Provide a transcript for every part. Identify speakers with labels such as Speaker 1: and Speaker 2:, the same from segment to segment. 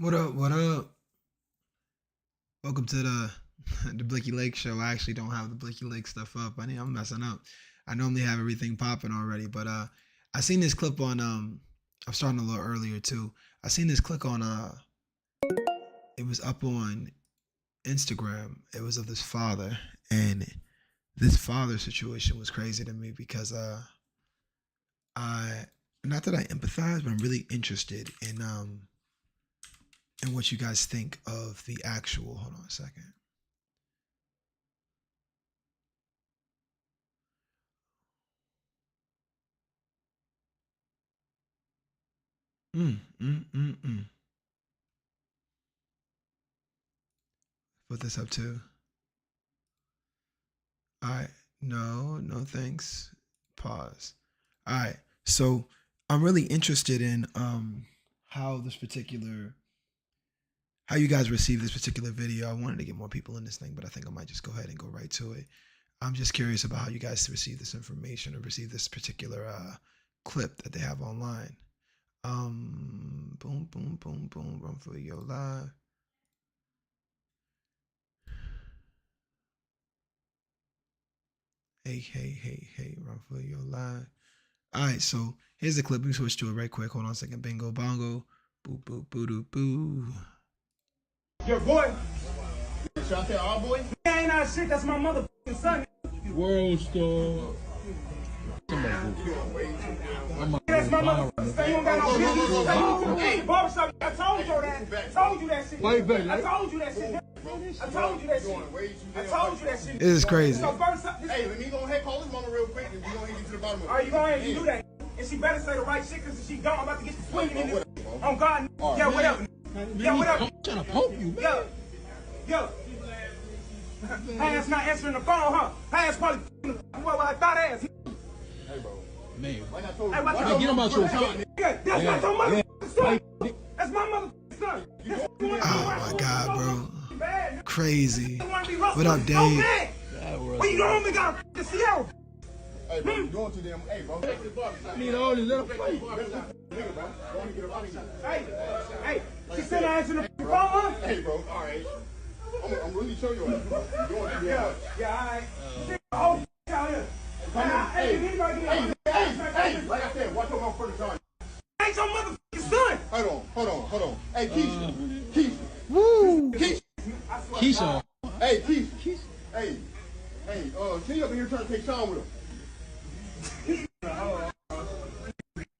Speaker 1: What up? What up? Welcome to the the Blicky Lake show. I actually don't have the Blicky Lake stuff up. I'm messing up. I normally have everything popping already, but I seen this clip on I'm starting a little earlier too. I seen this clip on it was up on Instagram. It was of this father, and this father situation was crazy to me because I not that I empathize, but I'm really interested in what you guys think of the actual. Hold on a second. Mm, mm, mm, mm. Put this up too. All right. No, no thanks. Pause. All right. So I'm really interested in how this particular how you guys receive this particular video. I wanted to get more people in this thing, but I think I might just go ahead and go right to it. I'm just curious about how you guys receive this information or receive this particular clip that they have online. Boom, boom, boom, boom. Run for your live. Hey, hey, hey, hey. Run for your live. All right, so here's the clip. Let me switch to it right quick. Hold on a second. Bingo, bongo. Boo, boo, boo, doo, boo.
Speaker 2: Your boy. Should I say our boy? That ain't our shit. That's my motherfucking son. World star. That's my motherfucking. You don't got no business. Hey, barbershop. I told you that. I told you that shit. Wait, baby. I told you that shit. I told you that shit. I told you that shit.
Speaker 1: This is crazy.
Speaker 2: So first, hey, let me go ahead call his mama real quick, and we gonna get to the bottom of it. All right, you go ahead and do that. And she better say the right shit, cause if she don't, I'm about to get the swinging in this. On God, yeah, whatever. Yeah, whatever.
Speaker 3: I'm trying to poke you, man.
Speaker 2: Yo. Hey, that's not answering the phone, huh? Hey, that's probably what I thought ass.
Speaker 3: Hey, bro. Man.
Speaker 2: Hey, get
Speaker 3: him out your son.
Speaker 2: That's not your motherfucking son. That's my motherfucking son.
Speaker 1: Oh my God, bro. Crazy. What up, Dave?
Speaker 2: What you doing? We got to see out.
Speaker 4: Hey, bro, you going too damn. Hey, bro.
Speaker 3: I need all this little plate.
Speaker 2: Hey, she said I answered the phone, huh?
Speaker 4: Hey, bro, all right. I'm really showing you. You're going too damn much.
Speaker 2: Yeah, all right. Oh, out here.
Speaker 4: Hey, like I said, watch your mouth for the time.
Speaker 2: Ain't your motherfucking son.
Speaker 4: Hold on. Hey, Keisha.
Speaker 1: Woo!
Speaker 3: Keisha.
Speaker 4: Hey, Keisha. Hey, she up in here trying to take Sean with him.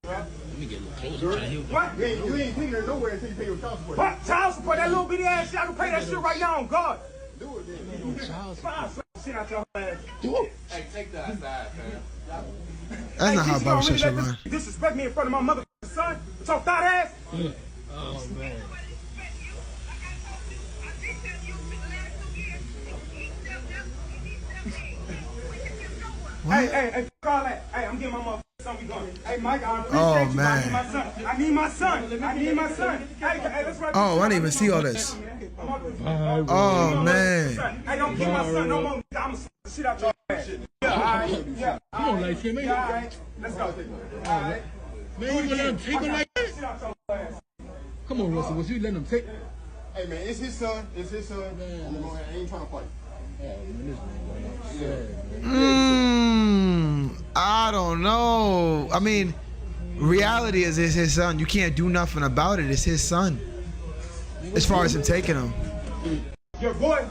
Speaker 3: Let me get a little closer.
Speaker 4: What? You ain't taking her nowhere until you pay your child support.
Speaker 2: What? Child support? That little bitty ass shit? I can pay that shit right now on God.
Speaker 4: Do it then.
Speaker 2: Fine, shit out your ass.
Speaker 3: Do it.
Speaker 4: Hey, take that aside, man.
Speaker 1: That's not how barbershop should run.
Speaker 2: Disrespect me in front of my motherfucking son? With your thought ass?
Speaker 3: Yeah. Oh, man.
Speaker 2: Hey, call that. Hey, I'm getting my motherfucking son. We going. Hey, Mike, I appreciate
Speaker 1: Oh,
Speaker 2: you.
Speaker 1: man.
Speaker 2: I need my son. Hey, let's run.
Speaker 1: Oh, I didn't even see all this. Oh, man.
Speaker 2: Hey, don't kill my son no more. I'm gonna shit out your ass. Yeah, all right. Yeah.
Speaker 3: Come on, like him, man.
Speaker 2: Yeah, all right. Let's go. All right.
Speaker 3: Man, you gonna let him take him like that?
Speaker 2: Shit out your ass.
Speaker 3: Come on, Russell. Was you letting him take?
Speaker 4: Hey, man, it's his son. I'm gonna go ahead. I ain't trying to fight.
Speaker 1: I don't know. I mean, reality is it's his son. You can't do nothing about it. It's his son. As far as him taking him.
Speaker 2: Your boy.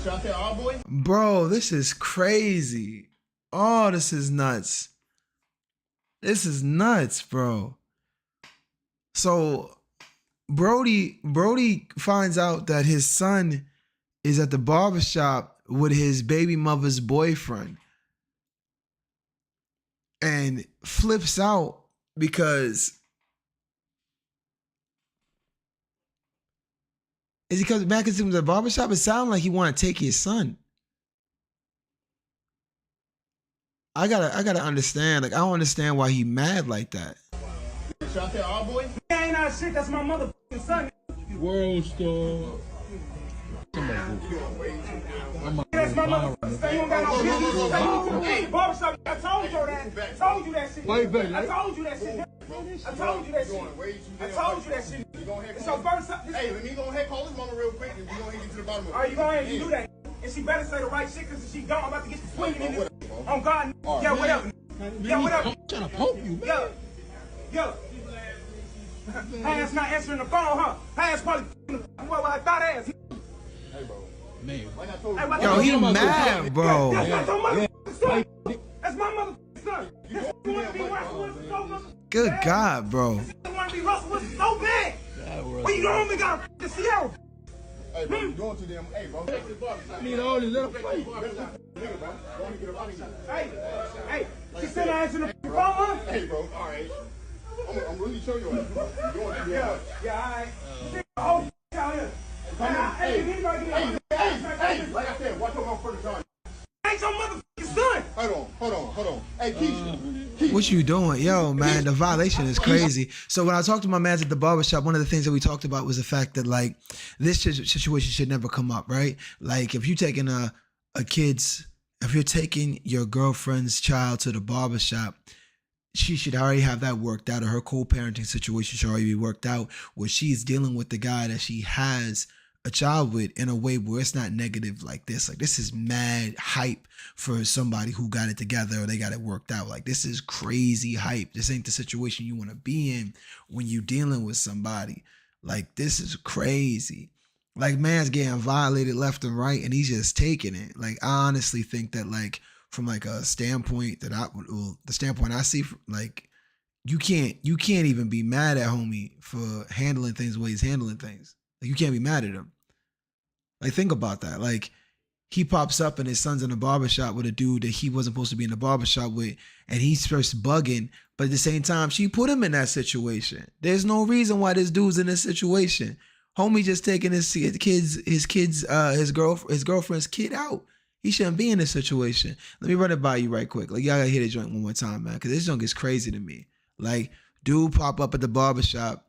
Speaker 4: Should I say our boy?
Speaker 1: Bro, this is crazy. Oh, this is nuts. This is nuts, bro. So Brody finds out that his son is at the barbershop with his baby mother's boyfriend and flips out because is he comes back into the barbershop? It sounds like he want to take his son. I gotta understand. Like, I don't understand why he mad like that.
Speaker 4: Should I say our boy?
Speaker 2: That ain't our shit. That's my motherfucking son.
Speaker 3: World star.
Speaker 2: That's my motherfucking. You don't got no business. Hey, barbershop. I told you that. I told you that shit.
Speaker 3: Wait, baby.
Speaker 2: I told you that shit. I told you that shit. I told you that shit. It's your first time.
Speaker 4: Hey, let me go ahead and call this mama real quick and we go ahead and get to the bottom of it.
Speaker 2: Are you going ahead and do that? And she better say the right shit, because if she don't, I'm about to get you swinging in this. On God, yeah, whatever. Yeah, whatever.
Speaker 3: I'm trying to poke you, man.
Speaker 2: Yo. Ass not answering the phone, huh? Ass probably well, I thought ass.
Speaker 4: Hey, bro.
Speaker 3: Man.
Speaker 4: Like I told you.
Speaker 1: Yo, he mad, bro.
Speaker 2: That's not your motherfucking son. That's my motherfucking son. You want to be Russell Wilson so much?
Speaker 1: Good God, bro.
Speaker 2: You want to be Russell Wilson so bad. Well, you only got the Sierra.
Speaker 4: Hey, bro, you doing too damn. Hey, bro.
Speaker 3: I need all these little fight.
Speaker 2: Hey, she said I answered the phone, huh?
Speaker 4: Hey, bro. All right. I'm really showing you. You're doing too damn much.
Speaker 2: Yeah, all right. Oh, out here. Hey,
Speaker 4: Like I said, watch your mouth for the time.
Speaker 2: ain't your motherfucking son.
Speaker 4: Hold on. Hey, Keisha.
Speaker 1: What you doing? Yo, man, the violation is crazy. So when I talked to my mans at the barbershop, one of the things that we talked about was the fact that, like, this situation should never come up, right? Like, if you're taking if you're taking your girlfriend's child to the barbershop, she should already have that worked out, or her co-parenting situation should already be worked out, where she's dealing with the guy that she has a child with in a way where it's not negative like this. Like, this is mad hype for somebody who got it together or they got it worked out. Like, this is crazy hype. This ain't the situation you want to be in when you dealing with somebody. Like, this is crazy. Like, man's getting violated left and right and he's just taking it. Like, I honestly think that, like, from like a standpoint that the standpoint I see, like, you can't even be mad at homie for handling things the way he's handling things. Like, you can't be mad at him. Like, think about that. Like, he pops up and his son's in the barbershop with a dude that he wasn't supposed to be in the barbershop with, and he's first bugging, but at the same time, she put him in that situation. There's no reason why this dude's in this situation. Homie just taking his girlfriend's kid out. He shouldn't be in this situation. Let me run it by you right quick. Like, y'all gotta hear the joint one more time, man, because this joint gets crazy to me. Like, dude pop up at the barbershop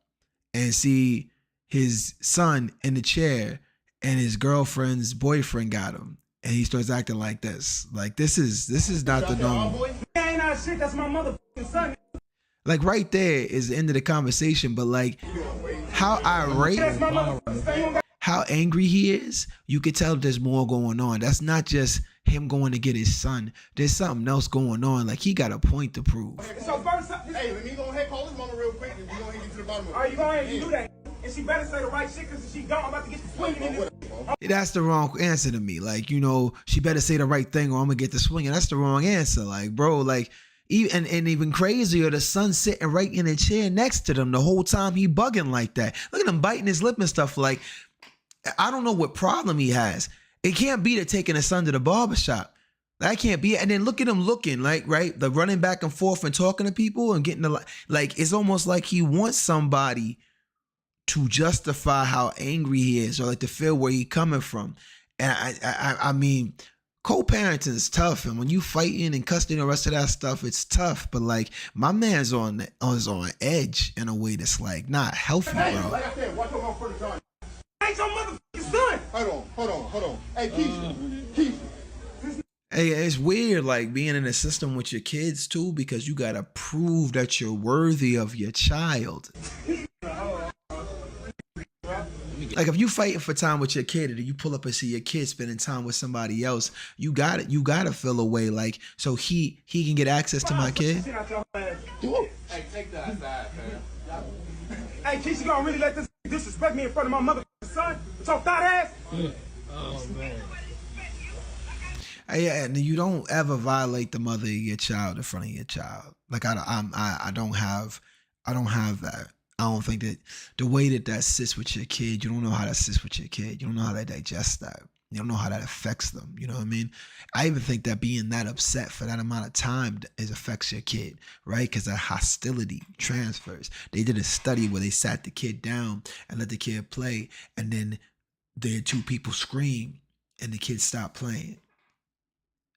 Speaker 1: and see his son in the chair and his girlfriend's boyfriend got him. And he starts acting like this. Like, this is not the normal.
Speaker 2: Ain't not shit, that's my motherfucking son.
Speaker 1: Like, right there is the end of the conversation, but like, how irate, how angry he is, you could tell there's more going on. That's not just him going to get his son. There's something else going on. Like, he got a point to prove.
Speaker 2: So first,
Speaker 4: Hey, let me go ahead and call this mama real quick and we go ahead and get to the bottom of it.
Speaker 2: are you going ahead and do that? And she better say the right shit, because if she don't, I'm about to get you swinging in this.
Speaker 1: That's the wrong answer to me. Like, you know, she better say the right thing or I'm gonna get the swinging. That's the wrong answer. Like, bro, like, even crazier, the son sitting right in a chair next to them the whole time he bugging like that. Look at him biting his lip and stuff. Like, I don't know what problem he has. It can't be that taking his son to the barbershop. That can't be it. And then look at him looking, like, right? The running back and forth and talking to people and getting like, it's almost like he wants somebody to justify how angry he is, or like to feel where he coming from. And I mean, co-parenting is tough, and when you fighting and cussing the rest of that stuff, it's tough. But like, my man's on edge in a way that's like not healthy, bro.
Speaker 4: Like I said, watch your mouth for the time.
Speaker 2: Ain't your motherfucking son.
Speaker 4: Hold on. Hey, Keisha.
Speaker 1: Hey, it's weird, like, being in a system with your kids too, because you gotta prove that you're worthy of your child. Like, if you fighting for time with your kid and you pull up and see your kid spending time with somebody else, you gotta feel a way, like, so he can get access to my kid.
Speaker 2: Hey, take that aside, man. Hey, Keisha gonna really let this disrespect me in front of my motherfucking son? So thought ass?
Speaker 3: Oh, man.
Speaker 1: Yeah, and you don't ever violate the mother of your child in front of your child. Like, I don't have that. I don't think that the way that sits with your kid, you don't know how that sits with your kid. You don't know how they digest that. You don't know how that affects them. You know what I mean? I even think that being that upset for that amount of time affects your kid, right? Because that hostility transfers. They did a study where they sat the kid down and let the kid play, and then the two people scream and the kid stopped playing.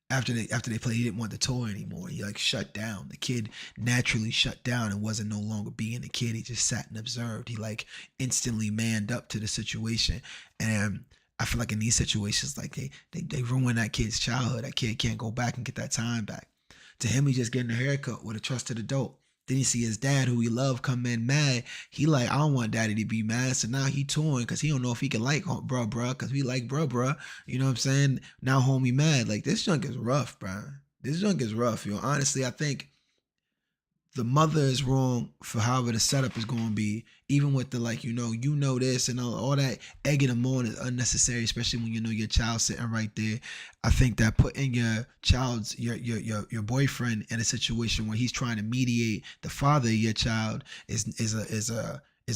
Speaker 1: After they played, he didn't want the toy anymore. He like shut down. The kid naturally shut down and wasn't no longer being a kid. He just sat and observed. He like instantly manned up to the situation. And I feel like in these situations, like they ruin that kid's childhood. That kid can't go back and get that time back. To him, he's just getting a haircut with a trusted adult. Then you see his dad, who he loved, come in mad. He like, I don't want daddy to be mad. So now he torn because he don't know if he can like bruh, because we like bruh. You know what I'm saying? Now homie mad. Like, this junk is rough, bro. This junk is rough, yo. Honestly, I think the mother is wrong for however the setup is going to be, even with the like, you know this and all that egging them on is unnecessary, especially when you know your child sitting right there. I think that putting your child's your boyfriend in a situation where he's trying to mediate the father of your child is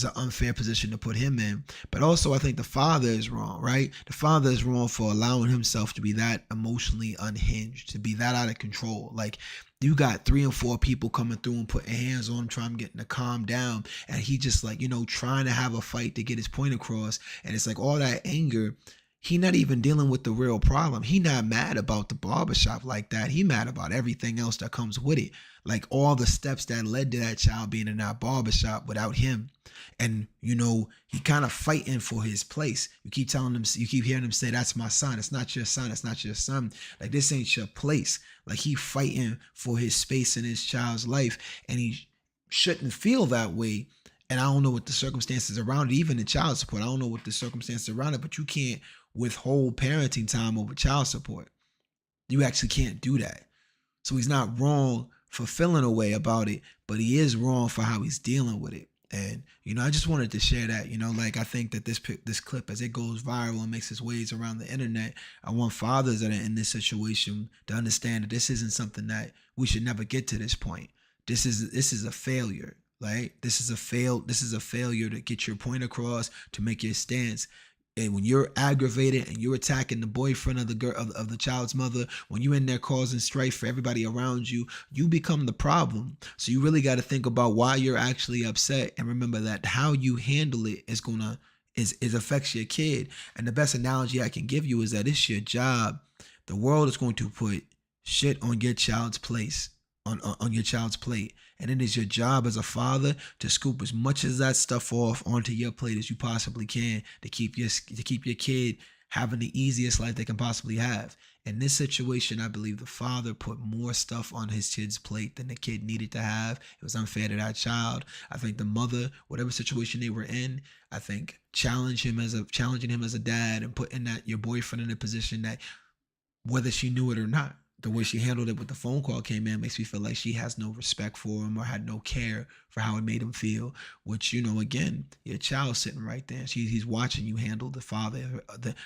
Speaker 1: an unfair position to put him in. But also, I think the father is wrong, right? The father is wrong for allowing himself to be that emotionally unhinged, to be that out of control. Like, you got 3 and 4 people coming through and putting hands on him, trying to get him to calm down. And he just like, trying to have a fight to get his point across. And it's like all that anger, he not even dealing with the real problem. He not mad about the barbershop like that. He mad about everything else that comes with it. Like all the steps that led to that child being in that barbershop without him. And, he kind of fighting for his place. You keep hearing him say, that's my son. It's not your son. It's not your son. Like, this ain't your place. Like, he fighting for his space in his child's life. And he shouldn't feel that way. And I don't know what the circumstances around it, even the child support. I don't know what the circumstances around it, but you can't withhold parenting time over child support. You actually can't do that. So he's not wrong for feeling a way about it, but he is wrong for how he's dealing with it. And, I just wanted to share that, like I think that this clip, as it goes viral and makes its ways around the internet, I want fathers that are in this situation to understand that this isn't something that we should never get to this point. This is a failure, right? This is a failure to get your point across, to make your stance. And when you're aggravated and you're attacking the boyfriend of the girl of the child's mother, when you're in there causing strife for everybody around you, you become the problem. So you really got to think about why you're actually upset, and remember that how you handle it is affects your kid. And the best analogy I can give you is that it's your job. The world is going to put shit on your child's place, on your child's plate. And it is your job as a father to scoop as much of that stuff off onto your plate as you possibly can to keep your kid having the easiest life they can possibly have. In this situation, I believe the father put more stuff on his kid's plate than the kid needed to have. It was unfair to that child. I think the mother, whatever situation they were in, I think challenging him as a dad and putting your boyfriend in a position that, whether she knew it or not, the way she handled it with the phone call came in makes me feel like she has no respect for him or had no care for how it made him feel, which, again, your child's sitting right there. He's watching you handle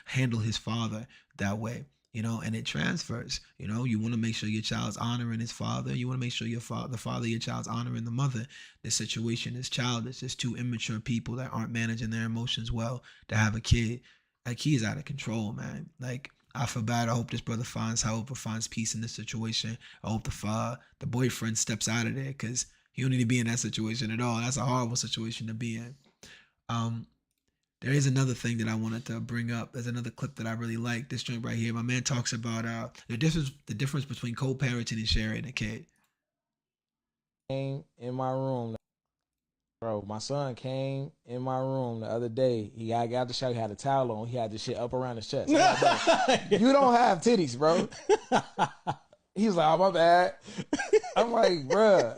Speaker 1: handle his father that way, and it transfers. You want to make sure your child's honoring his father. You want to make sure the father of your child's honoring the mother. This situation is childish. There's 2 immature people that aren't managing their emotions well to have a kid. Like, he's out of control, man. Like, I feel bad. I hope this brother finds help or finds peace in this situation. I hope the boyfriend steps out of there, because he don't need to be in that situation at all. That's a horrible situation to be in. There is another thing that I wanted to bring up. There's another clip that I really like. This joint right here. My man talks about the difference between co-parenting and sharing a kid.
Speaker 5: In my room. Bro, my son came in my room the other day. He got out the shower. He had a towel on. He had this shit up around his chest. Like, you don't have titties, bro. He was like, oh, my bad. I'm like, bruh.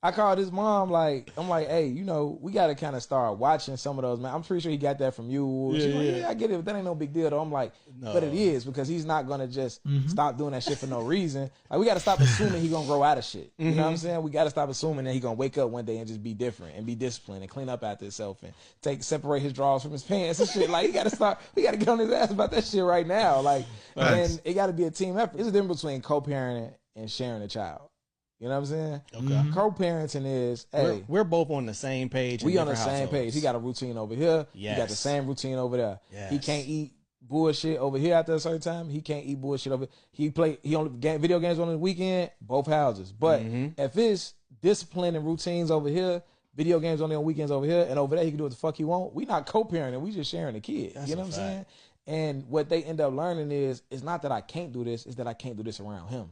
Speaker 5: I called his mom, I'm like, hey, we got to kind of start watching some of those, man. I'm pretty sure he got that from you. She's like, yeah, I get it, but that ain't no big deal, though. I'm like, no. But it is, because he's not going to just stop doing that shit for no reason. Like, we got to stop assuming he going to grow out of shit. You know what I'm saying? We got to stop assuming that he going to wake up one day and just be different and be disciplined and clean up after himself and separate his drawers from his pants and shit. Like, we got to get on his ass about that shit right now. Like, and it got to be a team effort. There's a difference between co-parenting and sharing a child. You know what I'm saying? Okay. Co-parenting is, hey,
Speaker 6: we're both on the same page.
Speaker 5: We on the same page. He got a routine over here.
Speaker 6: Yes.
Speaker 5: He got the same routine over there.
Speaker 6: Yes.
Speaker 5: He can't eat bullshit over here after a certain time. He can't eat bullshit over. He only video games on the weekend. Both houses. But if it's discipline and routines over here, video games only on weekends over here, and over there he can do what the fuck he want. We not co-parenting. We just sharing the kid.
Speaker 6: That's
Speaker 5: you know what I'm saying? And what they end up learning is, it's not that I can't do this. It's that I can't do this around him.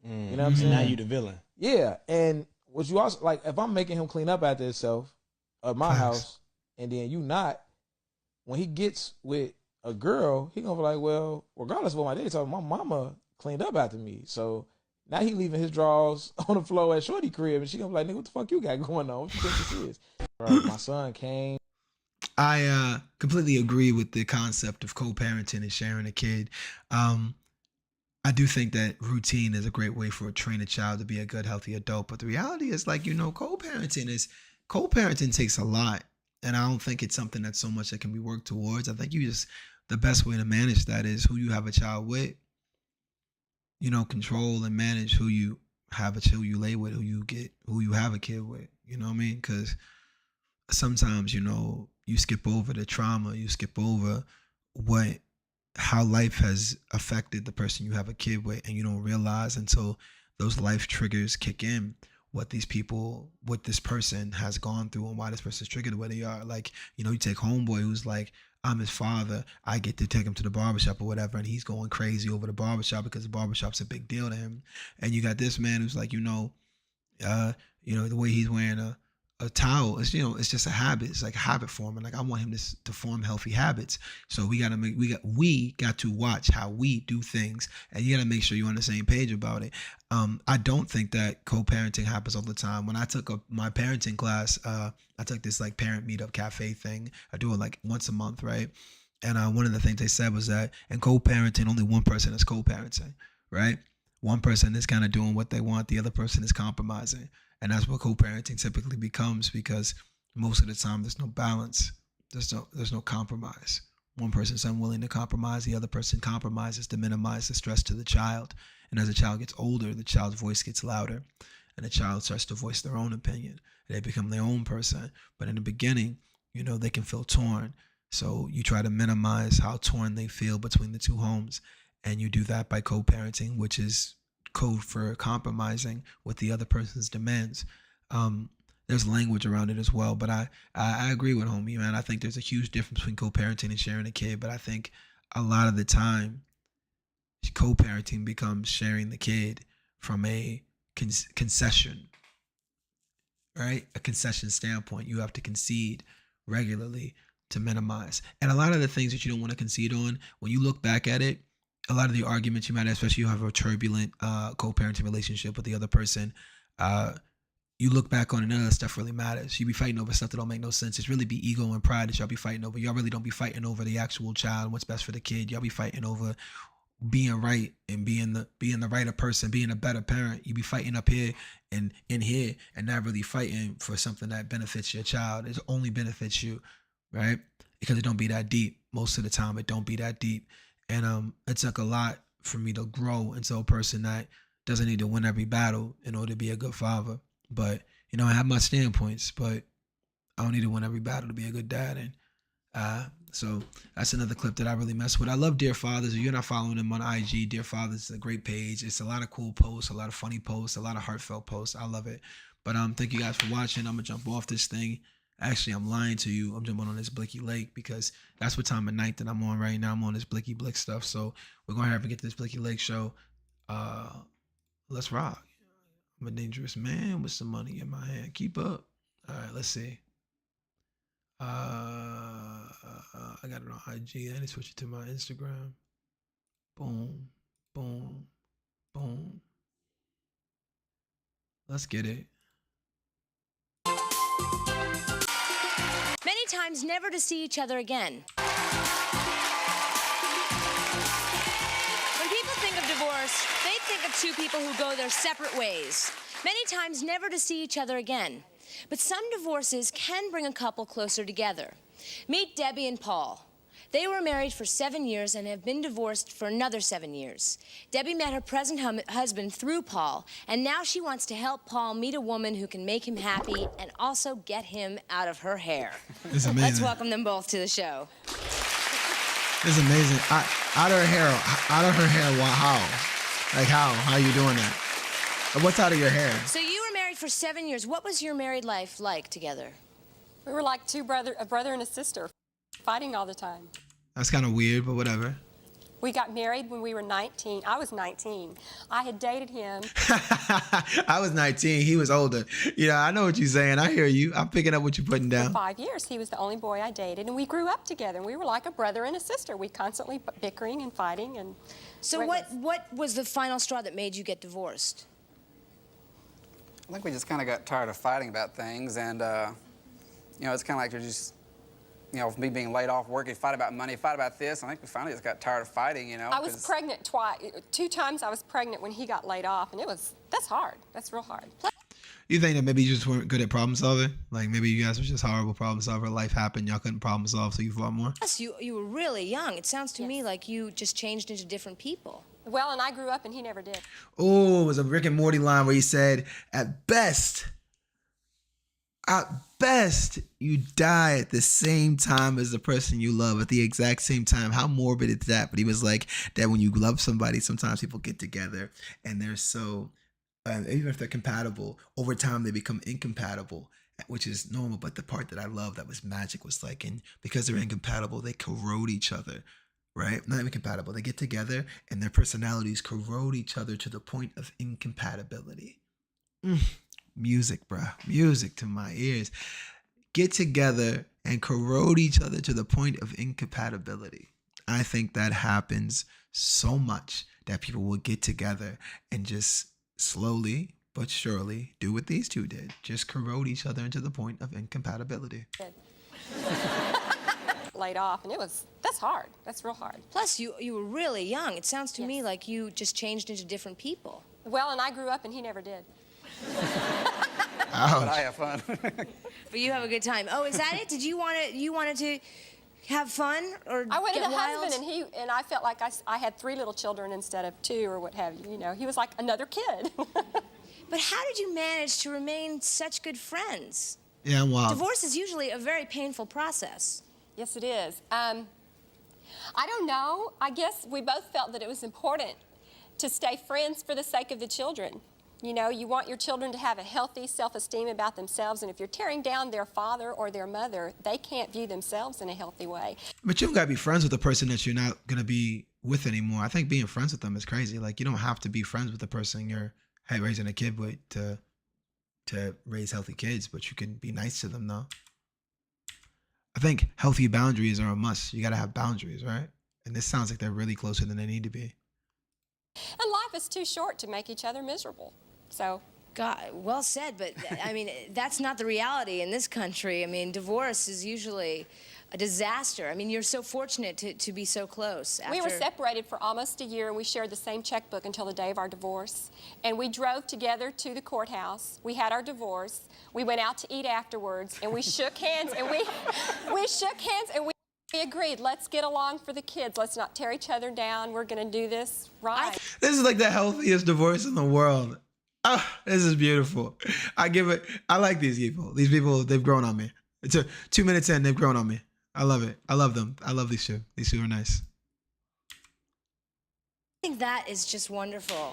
Speaker 5: You know what I'm saying?
Speaker 6: Now you the villain.
Speaker 5: Yeah, and what you also, like, if I'm making him clean up after himself at my house, and then you not, when he gets with a girl, he gonna be like, well, regardless of what my daddy told me, my mama cleaned up after me. So Now he leaving his drawers on the floor at Shorty crib, and she gonna be like, nigga, what the fuck you got going on? What you think this is? Bro, my son came.
Speaker 1: I completely agree with the concept of co-parenting and sharing a kid. I do think that routine is a great way for a train a child to be a good, healthy adult. But the reality is, like, co-parenting takes a lot. And I don't think it's something that's so much that can be worked towards. I think the best way to manage that is who you have a child with. Control and manage who you lay with, who you have a kid with. You know what I mean? Because sometimes, you skip over the trauma, you skip over how life has affected the person you have a kid with, and you don't realize until those life triggers kick in what this person has gone through and why this person's triggered the way they are. Like, you take homeboy who's like, I'm his father, I get to take him to the barbershop or whatever, and he's going crazy over the barbershop because the barbershop's a big deal to him. And you got this man who's like, the way he's wearing a towel is, it's just a habit. It's like a habit forming. Like, I want him to form healthy habits. So we got to watch how we do things, and you got to make sure you're on the same page about it. I don't think that co-parenting happens all the time. When I took my parenting class, I took this like parent meetup cafe thing. I do it like once a month, right? And one of the things they said was that in co-parenting, only one person is co-parenting, right? One person is kind of doing what they want. The other person is compromising. And that's what co-parenting typically becomes, because most of the time there's no balance. There's no compromise. One person's unwilling to compromise. The other person compromises to minimize the stress to the child. And as the child gets older, the child's voice gets louder, and the child starts to voice their own opinion. They become their own person. But in the beginning, they can feel torn. So you try to minimize how torn they feel between the two homes. And you do that by co-parenting, which is code for compromising with the other person's demands. There's language around it as well, but I agree with homie, man. I think there's a huge difference between co-parenting and sharing a kid, but I think a lot of the time co-parenting becomes sharing the kid from a concession, right? A concession standpoint. You have to concede regularly to minimize. And a lot of the things that you don't want to concede on, when you look back at it, a lot of the arguments you might have, especially you have a turbulent co-parenting relationship with the other person, you look back on it, none of that stuff really matters. You be fighting over stuff that don't make no sense. It's really be ego and pride that y'all be fighting over. Y'all really don't be fighting over the actual child and what's best for the kid. Y'all be fighting over being right and being the righter person, being a better parent. You be fighting up here and in here and not really fighting for something that benefits your child. It only benefits you, right? Because it don't be that deep. Most of the time it don't be that deep. And it took a lot for me to grow into a person that doesn't need to win every battle in order to be a good father. But, I have my standpoints, but I don't need to win every battle to be a good dad. And so that's another clip that I really mess with. I love Dear Fathers. If you're not following them on IG, Dear Fathers is a great page. It's a lot of cool posts, a lot of funny posts, a lot of heartfelt posts. I love it. But thank you guys for watching. I'm going to jump off this thing. Actually, I'm lying to you. I'm jumping on this Blicky Lake because that's what time of night that I'm on right now. I'm on this Blicky Blick stuff. So we're going to have to get to this Blicky Lake show. Let's rock. I'm a dangerous man with some money in my hand. Keep up. All right, let's see. I got it on IG. I need to switch it to my Instagram. Boom, boom, boom. Let's get it.
Speaker 6: Many times never to see each other again. When people think of divorce, they think of two people who go their separate ways. Many times never to see each other again. But some divorces can bring a couple closer together. Meet Debbie and Paul. They were married for 7 years and have been divorced for another 7 years. Debbie met her present husband through Paul, and now she wants to help Paul meet a woman who can make him happy and also get him out of her hair.
Speaker 1: It's amazing.
Speaker 6: Let's welcome them both to the show.
Speaker 1: It's amazing. Out of her hair, how? Like how you doing that? What's out of your hair?
Speaker 6: So you were married for 7 years. What was your married life like together?
Speaker 7: We were like a brother and a sister, fighting all the time.
Speaker 1: That's kind of weird, but whatever.
Speaker 7: We got married when we were 19. I was 19. I had dated him.
Speaker 1: I was 19. He was older. Yeah, I know what you're saying. I hear you. I'm picking up what you're putting
Speaker 7: For
Speaker 1: down.
Speaker 7: 5 years. He was the only boy I dated, and we grew up together. And we were like a brother and a sister. We constantly bickering and fighting. And
Speaker 6: So what was the final straw that made you get divorced?
Speaker 8: I think we just kind of got tired of fighting about things, and you know, it's kind of like you're just, you know, me being laid off work, you fight about money, fight about this. I think we finally just got tired of fighting, you know.
Speaker 7: I was pregnant twice. 2 times I was pregnant when he got laid off, and that's hard. That's real hard.
Speaker 1: You think that maybe you just weren't good at problem solving? Like maybe you guys were just horrible problem solver. Life happened, y'all couldn't problem solve, so you fought more?
Speaker 6: Plus, you were really young. It sounds to me like you just changed into different people.
Speaker 7: Well, and I grew up, and he never did.
Speaker 1: Oh, it was a Rick and Morty line where he said, at best, you die at the same time as the person you love, at the exact same time. How morbid is that? But he was like, that when you love somebody, sometimes people get together and they're so, even if they're compatible, over time they become incompatible, which is normal. But the part that I love that was magic was like, and because they're incompatible, they corrode each other. Right? Not incompatible. They get together and their personalities corrode each other to the point of incompatibility. Music, bruh. Music to my ears. Get together and corrode each other to the point of incompatibility. I think that happens so much that people will get together and just slowly but surely do what these two did. Just corrode each other into the point of incompatibility.
Speaker 7: Laid off, and that's hard. That's real hard.
Speaker 6: Plus, you were really young. It sounds to me like you just changed into different people.
Speaker 7: Well, and I grew up, and he never did.
Speaker 8: But I have fun.
Speaker 6: But you have a good time. Oh, is that it? Did you wanted to have fun or
Speaker 7: I wanted
Speaker 6: get
Speaker 7: a
Speaker 6: wild?
Speaker 7: husband, and I felt like I had 3 little children instead of 2 or what have you. You know, he was like another kid.
Speaker 6: But how did you manage to remain such good friends?
Speaker 1: Yeah, I'm wild.
Speaker 6: Divorce is usually a very painful process.
Speaker 7: Yes, it is. I don't know. I guess we both felt that it was important to stay friends for the sake of the children. You know, you want your children to have a healthy self-esteem about themselves, and if you're tearing down their father or their mother, they can't view themselves in a healthy way.
Speaker 1: But you don't gotta be friends with the person that you're not gonna be with anymore. I think being friends with them is crazy. Like, you don't have to be friends with the person you're raising a kid with to raise healthy kids, but you can be nice to them though. I think healthy boundaries are a must. You gotta have boundaries, right? And this sounds like they're really closer than they need to be.
Speaker 7: And life is too short to make each other miserable. So,
Speaker 6: God, well said, but I mean, that's not the reality in this country. I mean, divorce is usually a disaster. I mean, you're so fortunate to be so close.
Speaker 7: we were separated for almost a year, and we shared the same checkbook until the day of our divorce. And we drove together to the courthouse. We had our divorce. We went out to eat afterwards, and we shook hands, and we shook hands, and we agreed, let's get along for the kids. Let's not tear each other down. We're going to do this right.
Speaker 1: This is like the healthiest divorce in the world. Oh, this is beautiful. I like these people. These people, they've grown on me. It's 2 minutes in, they've grown on me. I love it. I love them. I love these two. These two are nice.
Speaker 6: I think that is just wonderful.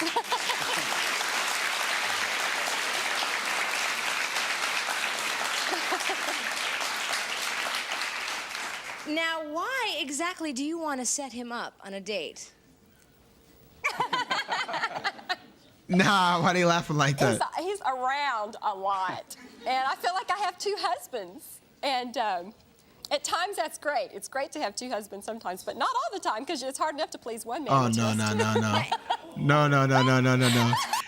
Speaker 6: Now, why exactly do you want to set him up on a date?
Speaker 1: Nah, why are they laughing like that?
Speaker 7: He's around a lot, and I feel like I have 2 husbands. And at times that's great. It's great to have 2 husbands sometimes, but not all the time, because it's hard enough to please one man.
Speaker 1: Oh, no.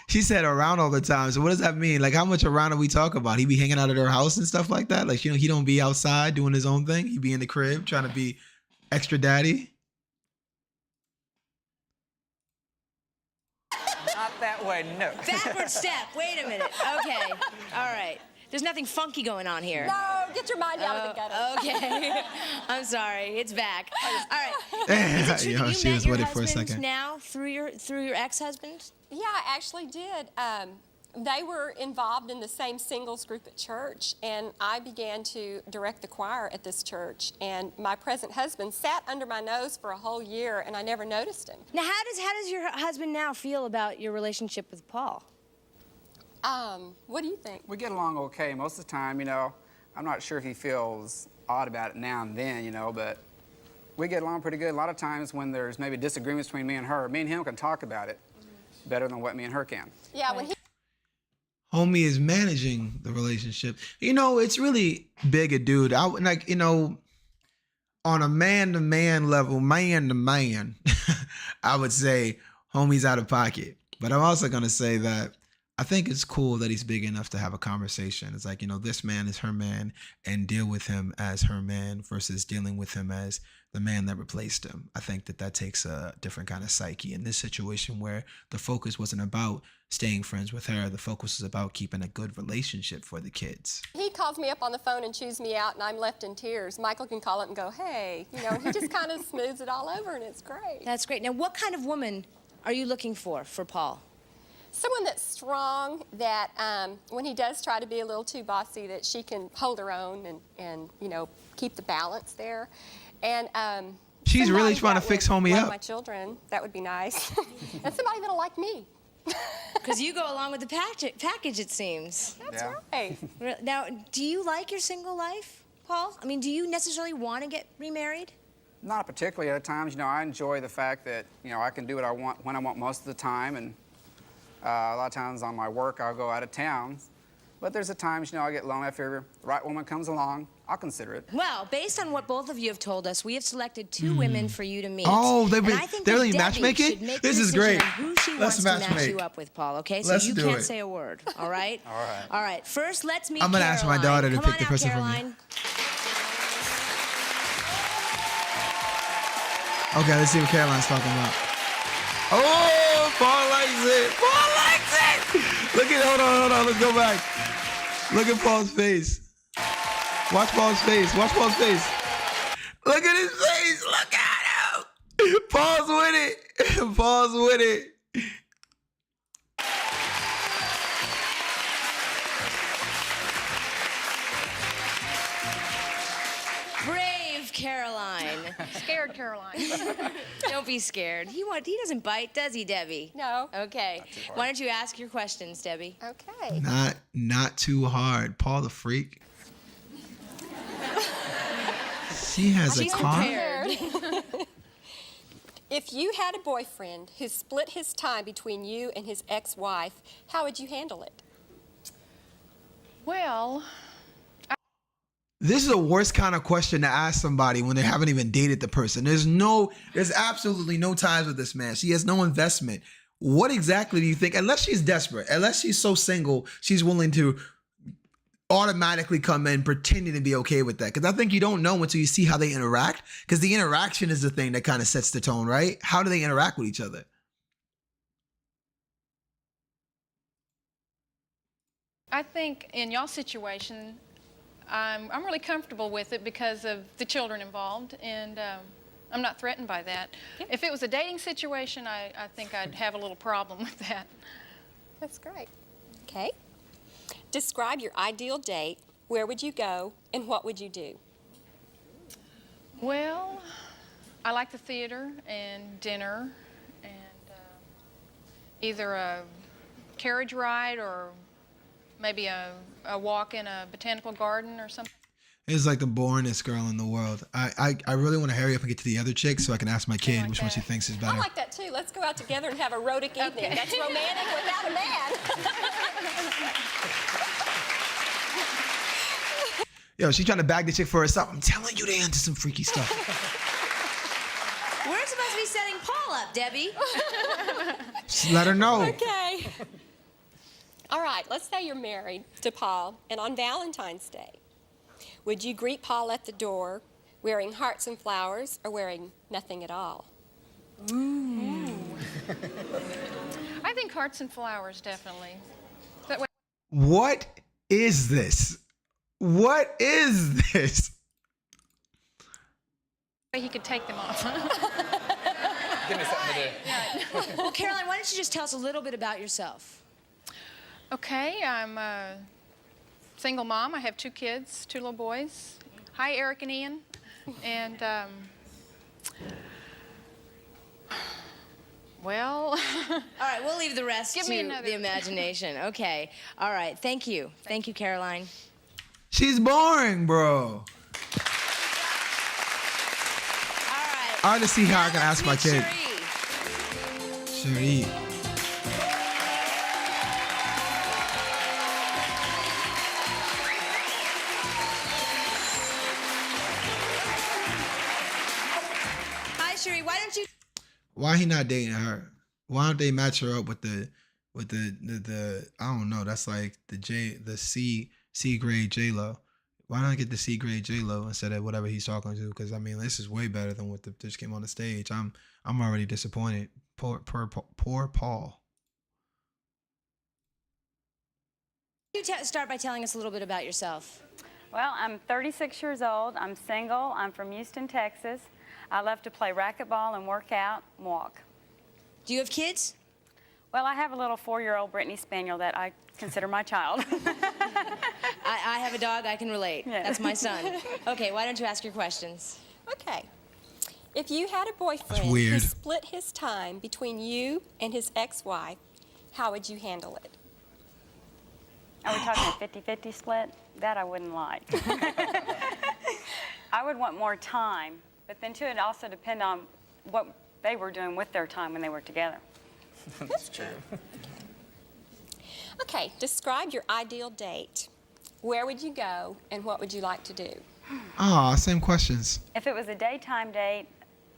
Speaker 1: She said around all the time. So what does that mean? Like, how much around are we talking about? He be hanging out at her house and stuff like that? Like, you know, he don't be outside doing his own thing? He be in the crib trying to be extra daddy?
Speaker 8: Not that way, no.
Speaker 6: Backward step. Wait a minute. Okay. All right. There's nothing funky going on here.
Speaker 7: No, get your mind out of the gutter.
Speaker 6: Okay. I'm sorry. It's back. All right. Is it true
Speaker 1: Yo,
Speaker 6: that
Speaker 1: she
Speaker 6: you
Speaker 1: was
Speaker 6: met your
Speaker 1: with it for a
Speaker 6: husband
Speaker 1: second.
Speaker 6: now through your ex-husband?
Speaker 7: Yeah, I actually did. They were involved in the same singles group at church, and I began to direct the choir at this church. And my present husband sat under my nose for a whole year, and I never noticed him.
Speaker 6: Now, how does your husband now feel about your relationship with Paul?
Speaker 7: What do you think?
Speaker 8: We get along okay most of the time, you know. I'm not sure if he feels odd about it now and then, you know, but we get along pretty good. A lot of times when there's maybe disagreements between me and her, me and him can talk about it better than what me and her can.
Speaker 7: Yeah, when he
Speaker 1: Homie is managing the relationship. You know, it's really big a dude. Like, you know, on a man-to-man level, man-to-man, I would say homie's out of pocket. But I'm also going to say that I think it's cool that he's big enough to have a conversation. It's like, you know, this man is her man and deal with him as her man versus dealing with him as the man that replaced him. I think that takes a different kind of psyche. In this situation where the focus wasn't about staying friends with her, the focus was about keeping a good relationship for the kids.
Speaker 7: He calls me up on the phone and chews me out, and I'm left in tears. Michael can call up and go, hey, you know, he just kind of smooths it all over, and it's great.
Speaker 6: That's great. Now, what kind of woman are you looking for Paul?
Speaker 7: Someone that's strong, that when he does try to be a little too bossy, that she can hold her own and you know, keep the balance there. And
Speaker 1: she's really
Speaker 7: somebody
Speaker 1: trying to
Speaker 7: that
Speaker 1: fix
Speaker 7: would
Speaker 1: homie
Speaker 7: like
Speaker 1: up.
Speaker 7: my children, that would be nice. And somebody that'll like me.
Speaker 6: Because you go along with the package, it seems.
Speaker 7: That's right.
Speaker 6: Now, do you like your single life, Paul? I mean, do you necessarily want to get remarried?
Speaker 8: Not particularly. At times, you know, I enjoy the fact that, you know, I can do what I want when I want most of the time, and a lot of times on my work, I'll go out of town. But there's a times, you know, I get lonely. I figure the right woman comes along, I'll consider it.
Speaker 6: Well, based on what both of you have told us, we have selected 2 women for you to meet.
Speaker 1: Oh, they're
Speaker 6: really
Speaker 1: matchmaking? This is great.
Speaker 6: Who she wants to match you up with, Paul, okay? So you can't say a word, all right?
Speaker 8: All right.
Speaker 6: All right, first let's meet
Speaker 1: I'm going to ask my daughter to
Speaker 6: Come
Speaker 1: pick
Speaker 6: on
Speaker 1: the
Speaker 6: out,
Speaker 1: person
Speaker 6: Caroline.
Speaker 1: from me. Okay, let's see what Caroline's talking about. Oh, Paul likes it. Paul likes it. Look at, hold on. Let's go back. Look at Paul's face. Watch Paul's face. Watch Paul's face. Look at his face. Look at him. Paul's with it. Paul's with it.
Speaker 6: Brave Caroline.
Speaker 7: Scared Caroline.
Speaker 6: Don't be scared. He doesn't bite, does he, Debbie?
Speaker 7: No.
Speaker 6: Okay. Why don't you ask your questions, Debbie?
Speaker 7: Okay.
Speaker 1: Not too hard. Paul the freak. She has a car.
Speaker 6: Prepared.
Speaker 7: If you had a boyfriend who split his time between you and his ex-wife, how would you handle it?
Speaker 9: Well,
Speaker 1: This is the worst kind of question to ask somebody when they haven't even dated the person. There's absolutely no ties with this man. She has no investment. What exactly do you think? Unless she's desperate, unless she's so single, she's willing to automatically come in pretending to be okay with that. Because I think you don't know until you see how they interact. Because the interaction is the thing that kind of sets the tone, right? How do they interact with each other?
Speaker 9: I think in y'all's situation, I'm really comfortable with it because of the children involved, and I'm not threatened by that. If it was a dating situation, I think I'd have a little problem with that.
Speaker 7: That's great. Okay. Describe your ideal date. Where would you go, and what would you do?
Speaker 9: Well, I like the theater and dinner, and either a carriage ride or maybe a walk in a botanical garden or something.
Speaker 1: It's like the boringest girl in the world. I really want to hurry up and get to the other chick so I can ask my kid
Speaker 9: like
Speaker 1: which one
Speaker 9: that.
Speaker 1: she thinks is better.
Speaker 7: I like that too. Let's go out together and have a erotic evening. That's romantic without a man.
Speaker 1: Yo, she's trying to bag the chick for herself. I'm telling you, they into some freaky stuff.
Speaker 6: We're supposed to be setting Paul up, Debbie.
Speaker 1: Just let her know.
Speaker 7: Okay. All right, let's say you're married to Paul, and on Valentine's Day, would you greet Paul at the door wearing hearts and flowers or wearing nothing at all?
Speaker 9: I think hearts and flowers, definitely. That way.
Speaker 1: What is this? What is this?
Speaker 9: He could take them off.
Speaker 8: Give me something to do.
Speaker 6: Well, Caroline, why don't you just tell us a little bit about yourself?
Speaker 9: Okay, I'm a single mom. I have 2 kids, 2 little boys. Hi, Eric and Ian. And, well...
Speaker 6: All right, we'll leave the rest
Speaker 9: Give
Speaker 6: to
Speaker 9: me another.
Speaker 6: the imagination. Okay. All right, thank you. Thank you, Caroline.
Speaker 1: She's boring, bro.
Speaker 6: All
Speaker 1: hard to see how I can
Speaker 6: Now let's
Speaker 1: ask my
Speaker 6: meet
Speaker 1: kid.
Speaker 6: Cherie.
Speaker 1: Cherie.
Speaker 6: Hi, Cherie. Why don't you?
Speaker 1: Why he not dating her? Why don't they match her up with the I don't know, that's like the C grade J Lo. Why not get the C grade J Lo instead of whatever he's talking to? Because I mean, this is way better than what just came on the stage. I'm already disappointed. Poor Paul.
Speaker 6: You start by telling us a little bit about yourself.
Speaker 10: Well, I'm 36 years old. I'm single. I'm from Houston, Texas. I love to play racquetball and work out and walk.
Speaker 6: Do you have kids?
Speaker 10: Well, I have a little 4-year-old Brittany Spaniel that I consider my child.
Speaker 6: I have a dog. I can relate.
Speaker 10: Yeah.
Speaker 6: That's my son. Okay, why don't you ask your questions?
Speaker 7: Okay. If you had a boyfriend
Speaker 1: That's
Speaker 7: who
Speaker 1: weird.
Speaker 7: split his time between you and his ex-wife, how would you handle it?
Speaker 10: Are we talking a 50-50 split? That I wouldn't like. I would want more time, but then too, it also depend on what they were doing with their time when they were together.
Speaker 8: That's true.
Speaker 7: Okay, describe your ideal date. Where would you go and what would you like to do?
Speaker 1: Ah, same questions.
Speaker 10: If it was a daytime date,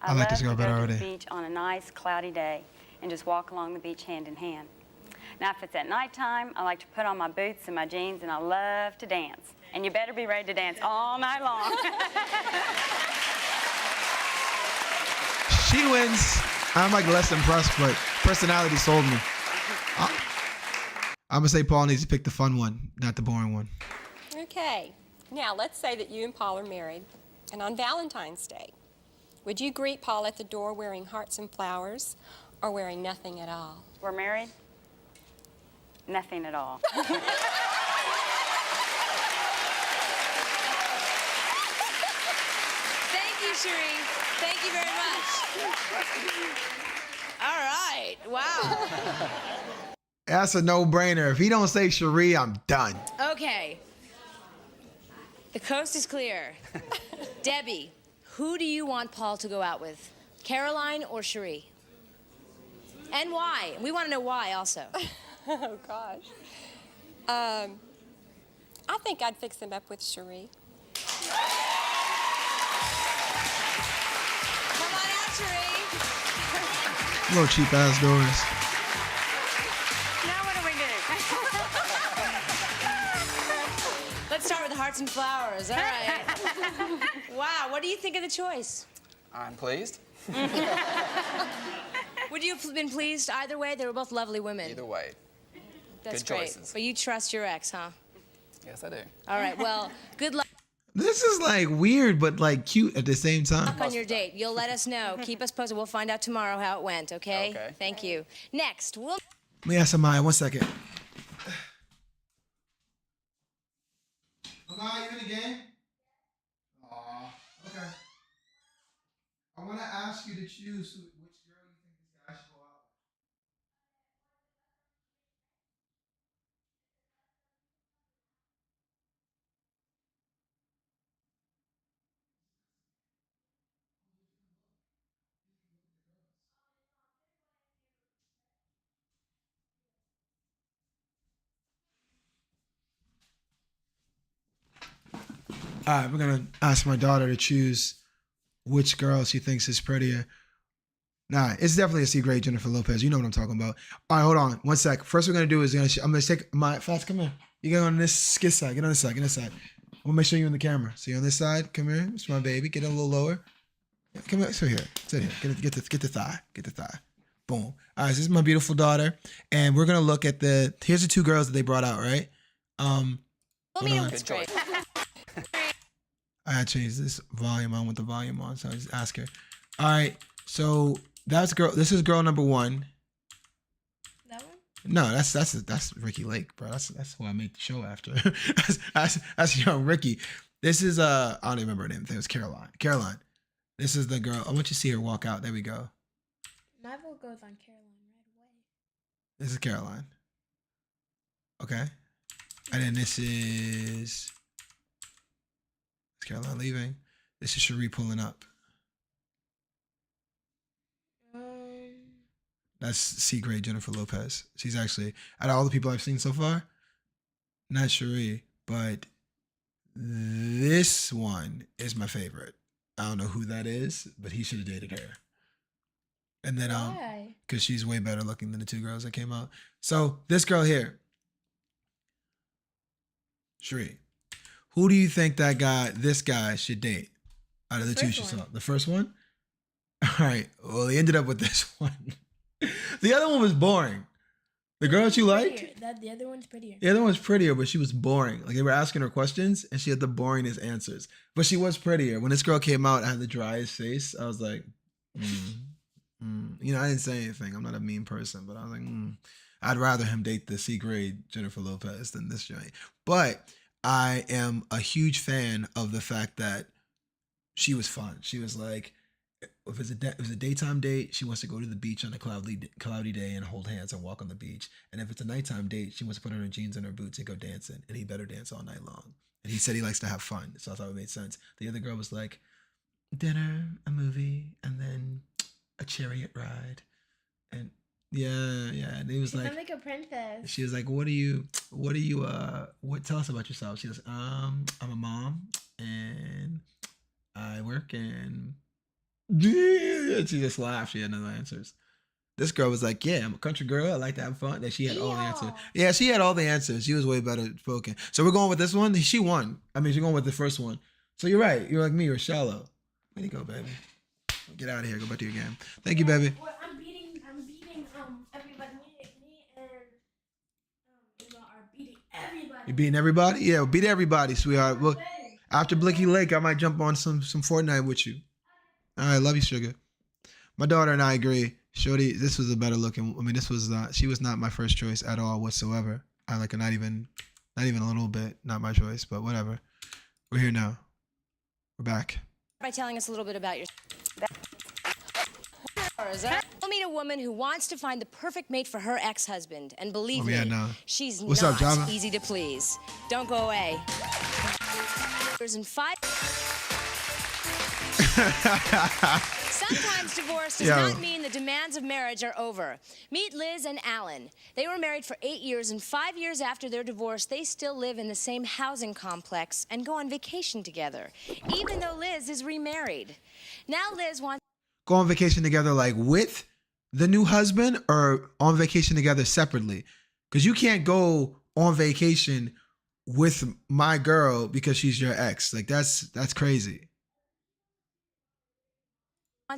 Speaker 1: I
Speaker 10: I'd
Speaker 1: like
Speaker 10: love
Speaker 1: this
Speaker 10: to
Speaker 1: girl
Speaker 10: go
Speaker 1: better
Speaker 10: to
Speaker 1: already.
Speaker 10: the beach on a nice cloudy day and just walk along the beach hand in hand. Now, if it's at nighttime, I like to put on my boots and my jeans, and I love to dance. And you better be ready to dance all night long.
Speaker 1: She wins. I'm like less impressed, but personality sold me. I'm gonna say Paul needs to pick the fun one, not the boring one.
Speaker 7: Okay, now let's say that you and Paul are married, and on Valentine's Day, would you greet Paul at the door wearing hearts and flowers or wearing nothing at all?
Speaker 10: We're married? Nothing at all.
Speaker 6: Thank you, Cherie. Thank you very much. All right. Wow.
Speaker 1: That's a no-brainer. If he don't say Cherie, I'm done.
Speaker 6: Okay. The coast is clear. Debbie, who do you want Paul to go out with? Caroline or Cherie? And why? We want to know why also.
Speaker 7: Oh, gosh. I think I'd fix him up with Cherie.
Speaker 6: Come on out, Cherie.
Speaker 1: Little cheap-ass doors.
Speaker 10: Now what do we do?
Speaker 6: Let's start with the hearts and flowers. All right. Wow. What do you think of the choice?
Speaker 8: I'm pleased.
Speaker 6: Would you have been pleased either way? They were both lovely women.
Speaker 8: Either way.
Speaker 6: That's
Speaker 8: good
Speaker 6: great.
Speaker 8: choices.
Speaker 6: But you trust your ex, huh?
Speaker 8: Yes, I do.
Speaker 6: All right. Well, good luck
Speaker 1: This is like weird, but like cute at the same time.
Speaker 6: on your date. You'll let us know. Keep us posted. We'll find out tomorrow how it went, okay?
Speaker 8: Okay.
Speaker 6: Thank you. Next, we'll...
Speaker 1: Let me ask Amaya 1 second. Amaya, you in the game? Aw, okay. I want to ask you to choose which girl you think this guy should go out with. All right, we're gonna ask my daughter to choose which girl she thinks is prettier. Nah, it's definitely a C grade Jennifer Lopez. You know what I'm talking about. All right, hold on 1 sec. First, we're gonna do is I'm gonna take my Fast. Come here. You get on this side. Get on this side. Get on this side. I'm gonna make sure you're in the camera. So you're on this side. Come here. It's my baby. Get it a little lower. Come here. Sit here. Sit here. Get the thigh. Get the thigh. Boom. All right. So this is my beautiful daughter, and we're gonna look at here's the two girls that they brought out. Right.
Speaker 6: We'll meet him
Speaker 1: on.
Speaker 6: with straight.
Speaker 1: I had to change this volume on with the volume on, so I just ask her. All right, so this is girl number one.
Speaker 6: That one?
Speaker 1: No, that's Ricky Lake, bro. That's who I made the show after. that's young Ricky. This is I don't even remember her name. I think it was Caroline. Caroline. This is the girl. I want you to see her walk out. There we go.
Speaker 11: My vote goes on Caroline right away.
Speaker 1: This is Caroline. Okay. And then this is Caroline leaving. This is Cherie pulling up. That's C-grade Jennifer Lopez. She's actually, out of all the people I've seen so far, not Cherie, but this one is my favorite. I don't know who that is, but he should have dated her. And then,
Speaker 11: Why?
Speaker 1: because she's way better looking than the two girls that came out. So this girl here, Cherie, who do you think this guy should date out of the two she saw? The first one? All right. Well, he ended up with this one. The other one was boring. The girl that you liked?
Speaker 11: The other one's prettier.
Speaker 1: The other one was prettier, but she was boring. Like, they were asking her questions, and she had the boringest answers. But she was prettier. When this girl came out and had the driest face, I was like, You know, I didn't say anything. I'm not a mean person, but I was like, I'd rather him date the C-grade Jennifer Lopez than this giant. But I am a huge fan of the fact that she was fun. She was like, if it was a daytime date, she wants to go to the beach on a cloudy day and hold hands and walk on the beach. And if it's a nighttime date, she wants to put on her jeans and her boots and go dancing. And he better dance all night long. And he said he likes to have fun. So I thought it made sense. The other girl was like, dinner, a movie, and then a chariot ride. And yeah. And he was like,
Speaker 11: I'm like a princess.
Speaker 1: she was like, tell us about yourself. She goes, I'm a mom and I work and she just laughed. She had no answers. This girl was like, yeah, I'm a country girl. I like to have fun. And she had all the answers. Yeah, she had all the answers. She was way better spoken. So we're going with this one. She won. I mean, she's going with the first one. So you're right. You're like me. You're shallow. Way to go, baby. Get out of here. Go back to your game. Thank you, baby.
Speaker 11: Well, I'm beating everybody. Me and are beating everybody.
Speaker 1: You beating everybody? Yeah, beat everybody, sweetheart. Well, after Blicky Lake, I might jump on some Fortnite with you. All right, love you, sugar. My daughter and I agree. Shorty, this was a better looking. I mean, she was not my first choice at all whatsoever. I like her not even a little bit. Not my choice, but whatever. We're here now. We're back.
Speaker 6: By telling us a little bit about your. We'll meet a woman who wants to find the perfect mate for her ex-husband, and believe me, she's
Speaker 1: What's
Speaker 6: not
Speaker 1: up, Java?
Speaker 6: easy to please. Don't go away. And 5. Sometimes divorce does not mean the demands of marriage are over. Meet Liz and Alan. They were married for 8 years, and 5 years after their divorce, they still live in the same housing complex and go on vacation together, even though Liz is remarried. Now Liz wants
Speaker 1: Go on vacation together, like with the new husband, or on vacation together separately? Because you can't go on vacation with my girl because she's your ex. Like, that's crazy.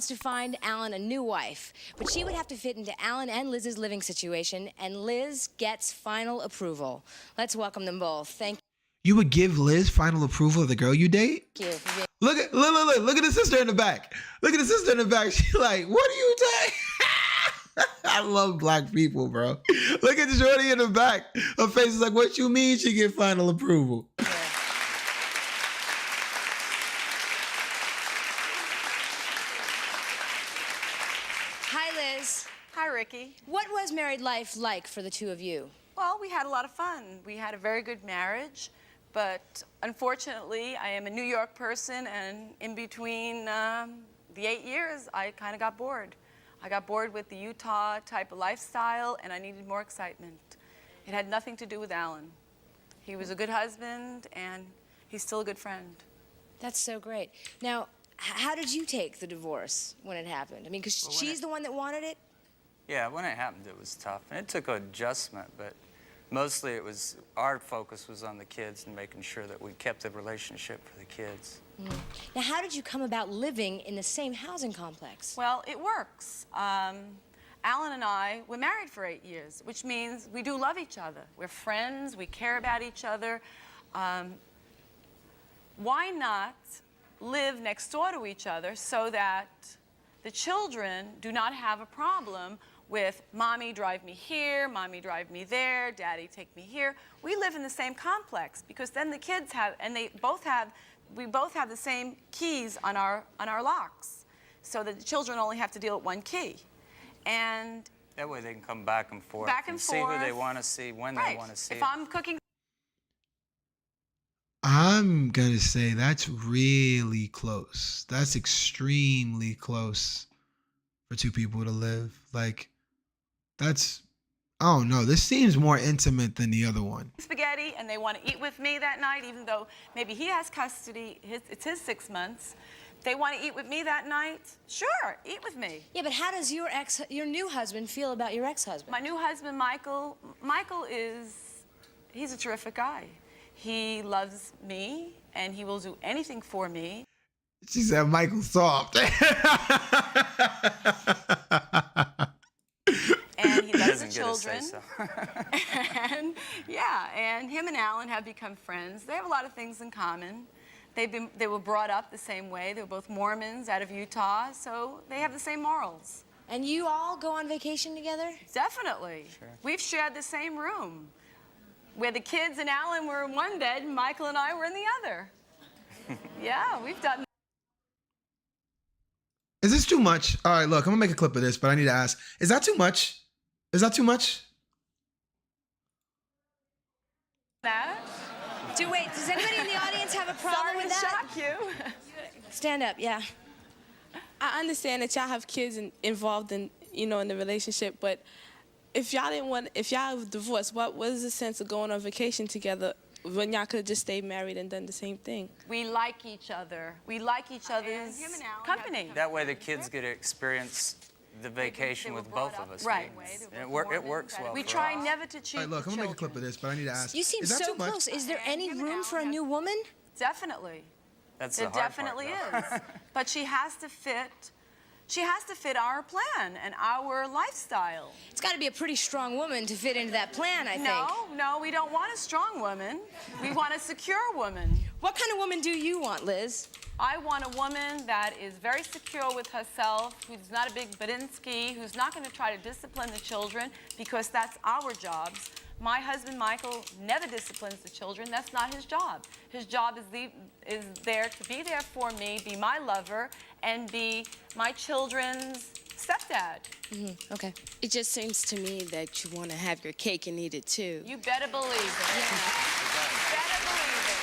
Speaker 6: to find Alan a new wife, but she would have to fit into Alan and Liz's living situation, and Liz gets final approval. Let's welcome them both. Thank
Speaker 1: You would give Liz final approval of the girl you date?
Speaker 6: you.
Speaker 1: Look at the sister in the back. Look at the sister in the back. She's like, what are you doing? I love black people, bro. Look at Shorty in the back. Her face is like, what you mean she get final approval?
Speaker 6: Hi, Liz.
Speaker 12: Hi, Ricky.
Speaker 6: What was married life like for the two of you?
Speaker 12: Well, we had a lot of fun. We had a very good marriage, but unfortunately, I am a New York person, and in between the 8 years, I kind of got bored. I got bored with the Utah type of lifestyle, and I needed more excitement. It had nothing to do with Alan. He was a good husband, and he's still a good friend.
Speaker 6: That's so great. Now, how did you take the divorce when it happened? I mean, because she's the one that wanted it?
Speaker 13: Yeah, when it happened, it was tough. And it took adjustment, but mostly it was, our focus was on the kids and making sure that we kept the relationship for the kids.
Speaker 6: Now, how did you come about living in the same housing complex?
Speaker 12: Well, it works. Alan and I were married for 8 years, which means we do love each other. We're friends, we care about each other. Why not live next door to each other so that the children do not have a problem with mommy drive me here, mommy drive me there, daddy take me here. We live in the same complex because then the kids have, and we both have the same keys on our locks, so that the children only have to deal with one key. And
Speaker 13: that way they can come back and forth
Speaker 12: and
Speaker 13: see who they want to see, when they want to see
Speaker 12: if
Speaker 13: it.
Speaker 12: I'm cooking,
Speaker 1: I'm going to say that's really close. That's extremely close for two people to live. Like, That's, oh no, this seems more intimate than the other one.
Speaker 12: Spaghetti, and they want to eat with me that night, even though maybe he has custody, it's his 6 months. They want to eat with me that night? Sure, eat with me.
Speaker 6: Yeah, but how does your new husband feel about your ex-husband?
Speaker 12: My new husband, Michael he's a terrific guy. He loves me, and he will do anything for me.
Speaker 1: She said Michael soft.
Speaker 12: And he loves the children. And yeah, and him and Alan have become friends. They have a lot of things in common. They were brought up the same way. They were both Mormons out of Utah, so they have the same morals.
Speaker 6: And you all go on vacation together?
Speaker 12: Definitely. Sure. We've shared the same room, where the kids and Alan were in one bed, and Michael and I were in the other. Yeah, we've done.
Speaker 1: Is this too much? All right, look, I'm gonna make a clip of this, but I need to ask, is that too much? Is that too much?
Speaker 12: That?
Speaker 6: Wait, does anybody in the audience have a problem with that?
Speaker 12: Shock you.
Speaker 6: Stand up, yeah.
Speaker 14: I understand that y'all have kids involved in, in the relationship, but if y'all divorced, what is the sense of going on vacation together when y'all could just stay married and done the same thing?
Speaker 12: We like each other. We like each other's company.
Speaker 13: That way the kids get to experience the vacation with both of us.
Speaker 12: Right.
Speaker 13: And it works well.
Speaker 12: We
Speaker 13: for
Speaker 12: try
Speaker 13: us.
Speaker 12: never to cheat.
Speaker 1: All right, look, I'm gonna make a clip of this, but I need to ask.
Speaker 6: You seem
Speaker 1: is that
Speaker 6: so
Speaker 1: too much?
Speaker 6: close. Is there any room for a new woman?
Speaker 12: Definitely.
Speaker 13: That's the
Speaker 12: It
Speaker 13: hard part,
Speaker 12: definitely
Speaker 13: though.
Speaker 12: is. But she has to fit. She has to fit our plan and our lifestyle.
Speaker 6: It's got to be a pretty strong woman to fit into that plan, I think.
Speaker 12: No, we don't want a strong woman. We want a secure woman.
Speaker 6: What kind of woman do you want, Liz?
Speaker 12: I want a woman that is very secure with herself, who's not a big Badinsky, who's not going to try to discipline the children, because that's our jobs. My husband, Michael, never disciplines the children. That's not his job. His job is there to be there for me, be my lover, and be my children's stepdad.
Speaker 14: Mm-hmm. Okay. It just seems to me that you want to have your cake and eat it too.
Speaker 12: You better believe it. Yeah. You better believe it.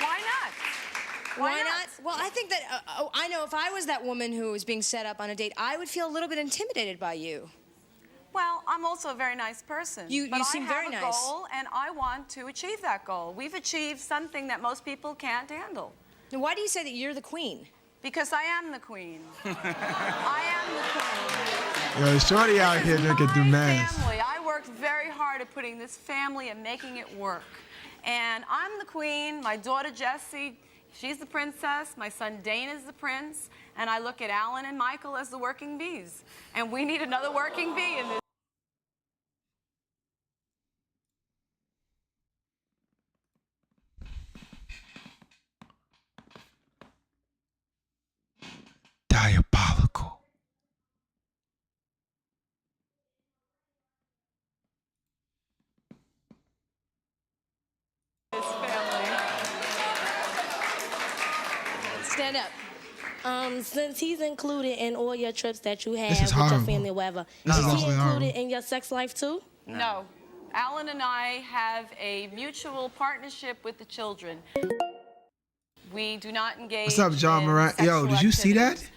Speaker 12: Why not? Why not?
Speaker 6: Why not? Well, I think that, I know if I was that woman who was being set up on a date, I would feel a little bit intimidated by you.
Speaker 12: Well, I'm also a very nice person.
Speaker 6: You seem very nice.
Speaker 12: I have a goal, and I want to achieve that goal. We've achieved something that most people can't handle.
Speaker 6: Now, why do you say that you're the queen?
Speaker 12: Because I am the queen. I am the queen.
Speaker 1: Yo, shorty out here drinking through mass.
Speaker 12: Family. I worked very hard at putting this family and making it work. And I'm the queen. My daughter, Jessie, she's the princess. My son, Dane, is the prince. And I look at Alan and Michael as the working bees. And we need another working bee in this.
Speaker 1: Diabolical.
Speaker 6: Stand up.
Speaker 11: Since he's included in all your trips that you have
Speaker 1: This is
Speaker 11: with your
Speaker 1: horrible.
Speaker 11: family or whatever,
Speaker 1: This is
Speaker 11: is he
Speaker 1: absolutely
Speaker 11: included
Speaker 1: horrible.
Speaker 11: in your sex life too?
Speaker 12: No. Alan and I have a mutual partnership with the children. We do not engage.
Speaker 1: What's up, John
Speaker 12: in
Speaker 1: Moran? Yo,
Speaker 12: sexual
Speaker 1: did you see that?
Speaker 12: activities.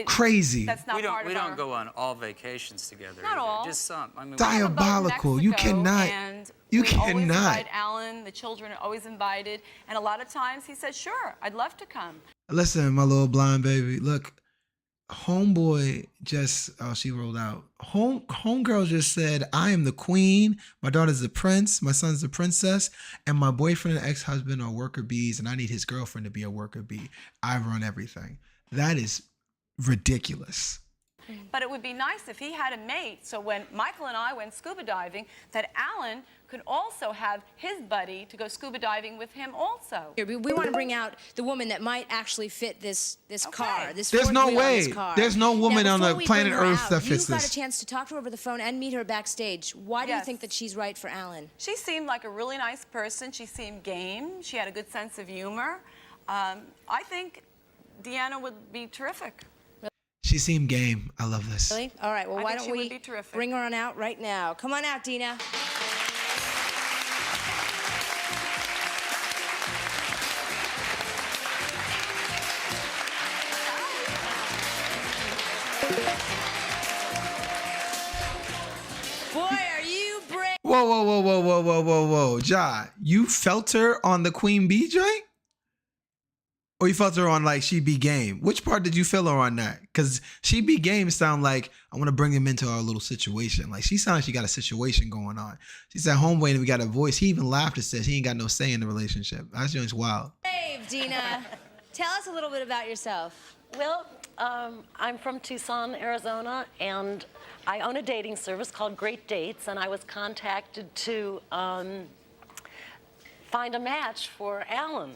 Speaker 1: Crazy.
Speaker 12: That's not
Speaker 13: We
Speaker 12: part
Speaker 13: don't
Speaker 12: of our...
Speaker 13: go on all vacations together.
Speaker 12: Not
Speaker 13: either.
Speaker 12: all.
Speaker 13: Just some. I mean,
Speaker 1: Diabolical. You
Speaker 12: Mexico,
Speaker 1: cannot.
Speaker 12: and
Speaker 1: You
Speaker 12: we always
Speaker 1: cannot.
Speaker 12: invite Alan. The children are always invited. And a lot of times he says, sure, I'd love to come.
Speaker 1: Listen, my little blind baby. Look, homeboy just, oh, she rolled out. Homegirl just said, I am the queen. My daughter's the prince. My son's the princess. And my boyfriend and ex-husband are worker bees. And I need his girlfriend to be a worker bee. I run everything. That is ridiculous.
Speaker 12: But it would be nice if he had a mate, so when Michael and I went scuba diving, that Alan could also have his buddy to go scuba diving with him also.
Speaker 6: We want to bring out the woman that might actually fit this car. This
Speaker 1: There's
Speaker 6: fourth
Speaker 1: no
Speaker 6: wheel on this
Speaker 1: way.
Speaker 6: car.
Speaker 1: There's no woman
Speaker 6: Now,
Speaker 1: on
Speaker 6: before
Speaker 1: the
Speaker 6: we
Speaker 1: planet
Speaker 6: bring her
Speaker 1: Earth
Speaker 6: out,
Speaker 1: that fits
Speaker 6: You've got
Speaker 1: this.
Speaker 6: a chance to talk to her over the phone and meet her backstage. Why do you
Speaker 12: Yes.
Speaker 6: think that she's right for Alan?
Speaker 12: She seemed like a really nice person. She seemed game. She had a good sense of humor. I think Deanna would be terrific.
Speaker 1: She seemed game. I love this.
Speaker 6: Really? All right, well,
Speaker 12: I
Speaker 6: why
Speaker 12: think
Speaker 6: don't
Speaker 12: she would
Speaker 6: we
Speaker 12: be terrific.
Speaker 6: bring her on out right now? Come on out, Dina.
Speaker 1: whoa. Ja, you felt her on the Queen Bee joint? Or you felt her on like She Be Game? Which part did you feel her on that? Because She Be Game sound like, I want to bring him into our little situation. Like she sounds like she got a situation going on. She said, homeboy, and we got a voice. He even laughed and said he ain't got no say in the relationship. That joint's wild.
Speaker 6: Dave, Dina, tell us a little bit about yourself.
Speaker 15: Well, I'm from Tucson, Arizona, and I own a dating service called Great Dates, and I was contacted to find a match for Alan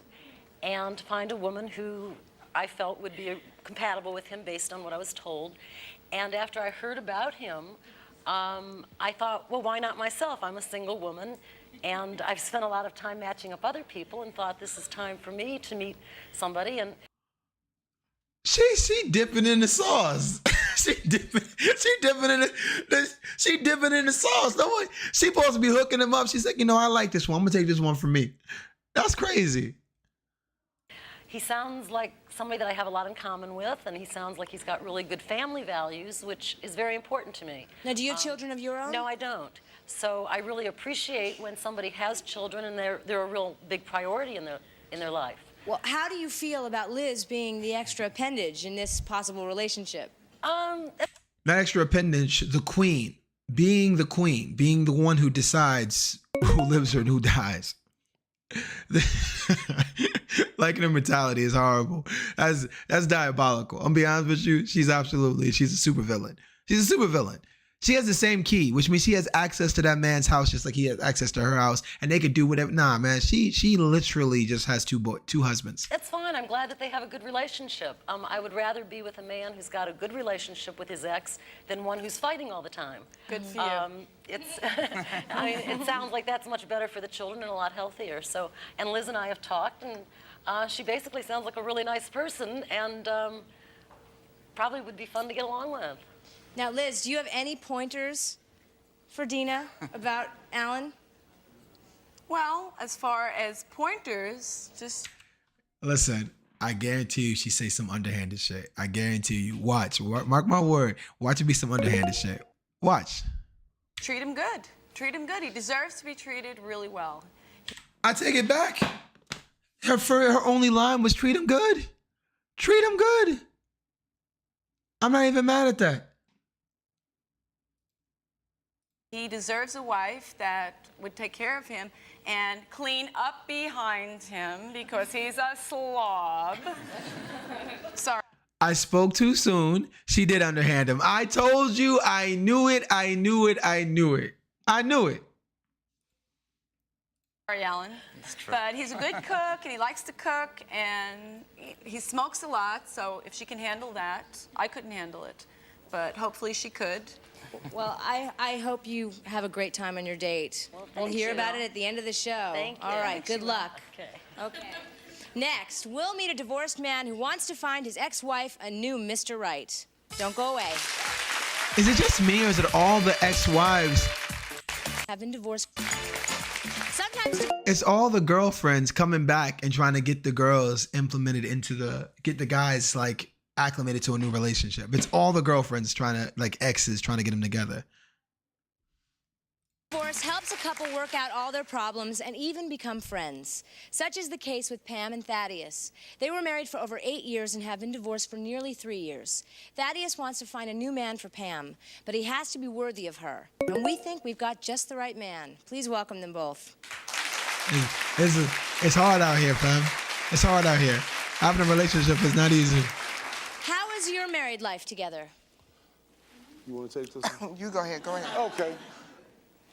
Speaker 15: and find a woman who I felt would be compatible with him based on what I was told. And after I heard about him, I thought, well, why not myself? I'm a single woman, and I've spent a lot of time matching up other people and thought this is time for me to meet somebody. And
Speaker 1: She dipping in the sauce. she dipping in the sauce. No one, she supposed to be hooking him up. She's like, I like this one. I'm gonna take this one for me. That's crazy.
Speaker 15: he sounds like somebody that I have a lot in common with, and he sounds like he's got really good family values, which is very important to me.
Speaker 6: Now, do you have children of your own?
Speaker 15: No, I don't. So I really appreciate when somebody has children and they're a real big priority in their life.
Speaker 6: Well, how do you feel about Liz being the extra appendage in this possible relationship?
Speaker 1: Not extra appendage, the queen. Being the queen. Being the one who decides who lives and who dies. Liking her mentality is horrible. That's diabolical. I'm gonna be honest with you. She's a supervillain. She's a supervillain. She has the same key, which means she has access to that man's house just like he has access to her house, and they could do whatever. Nah, man, she literally just has two husbands.
Speaker 15: That's fine. I'm glad that they have a good relationship. I would rather be with a man who's got a good relationship with his ex than one who's fighting all the time.
Speaker 12: Good for you.
Speaker 15: It sounds like that's much better for the children and a lot healthier. So, and Liz and I have talked, and she basically sounds like a really nice person, and probably would be fun to get along with.
Speaker 6: Now, Liz, do you have any pointers for Dina about Alan?
Speaker 12: Well, as far as pointers, just...
Speaker 1: Listen, I guarantee you she say some underhanded shit. I guarantee you. Watch. Mark my word. Watch it be some underhanded shit. Watch.
Speaker 12: Treat him good. Treat him good. He deserves to be treated really well.
Speaker 1: I take it back. Her only line was treat him good. Treat him good. I'm not even mad at that.
Speaker 12: He deserves a wife that would take care of him and clean up behind him because he's a slob. Sorry.
Speaker 1: I spoke too soon. She did underhand him. I told you. I knew it. I knew it. I knew it. I knew it.
Speaker 12: Sorry, Alan. But he's a good cook, and he likes to cook, and he smokes a lot, so if she can handle that, I couldn't handle it. But hopefully she could.
Speaker 6: Well, I hope you have a great time on your date.
Speaker 15: Well,
Speaker 6: we'll hear
Speaker 15: you.
Speaker 6: about it at the end of the show.
Speaker 15: Thank you.
Speaker 6: All right, good luck.
Speaker 15: Okay.
Speaker 6: Next, we'll meet a divorced man who wants to find his ex-wife a new Mr. Right. Don't go away.
Speaker 1: Is it just me, or is it all the ex-wives?
Speaker 6: Have been divorced. Sometimes...
Speaker 1: It's all the girlfriends coming back and trying to get the girls implemented get the guys, like, acclimated to a new relationship. It's all the girlfriends exes trying to get them together.
Speaker 6: Divorce helps a couple work out all their problems and even become friends. Such is the case with Pam and Thaddeus. They were married for over 8 years and have been divorced for nearly 3 years. Thaddeus wants to find a new man for Pam, but he has to be worthy of her. And we think we've got just the right man. Please welcome them both.
Speaker 1: It's hard out here, Pam. It's hard out here. Having a relationship is not easy.
Speaker 6: How is your married life together?
Speaker 3: You want to take this one?
Speaker 16: You go ahead, go ahead.
Speaker 3: Okay.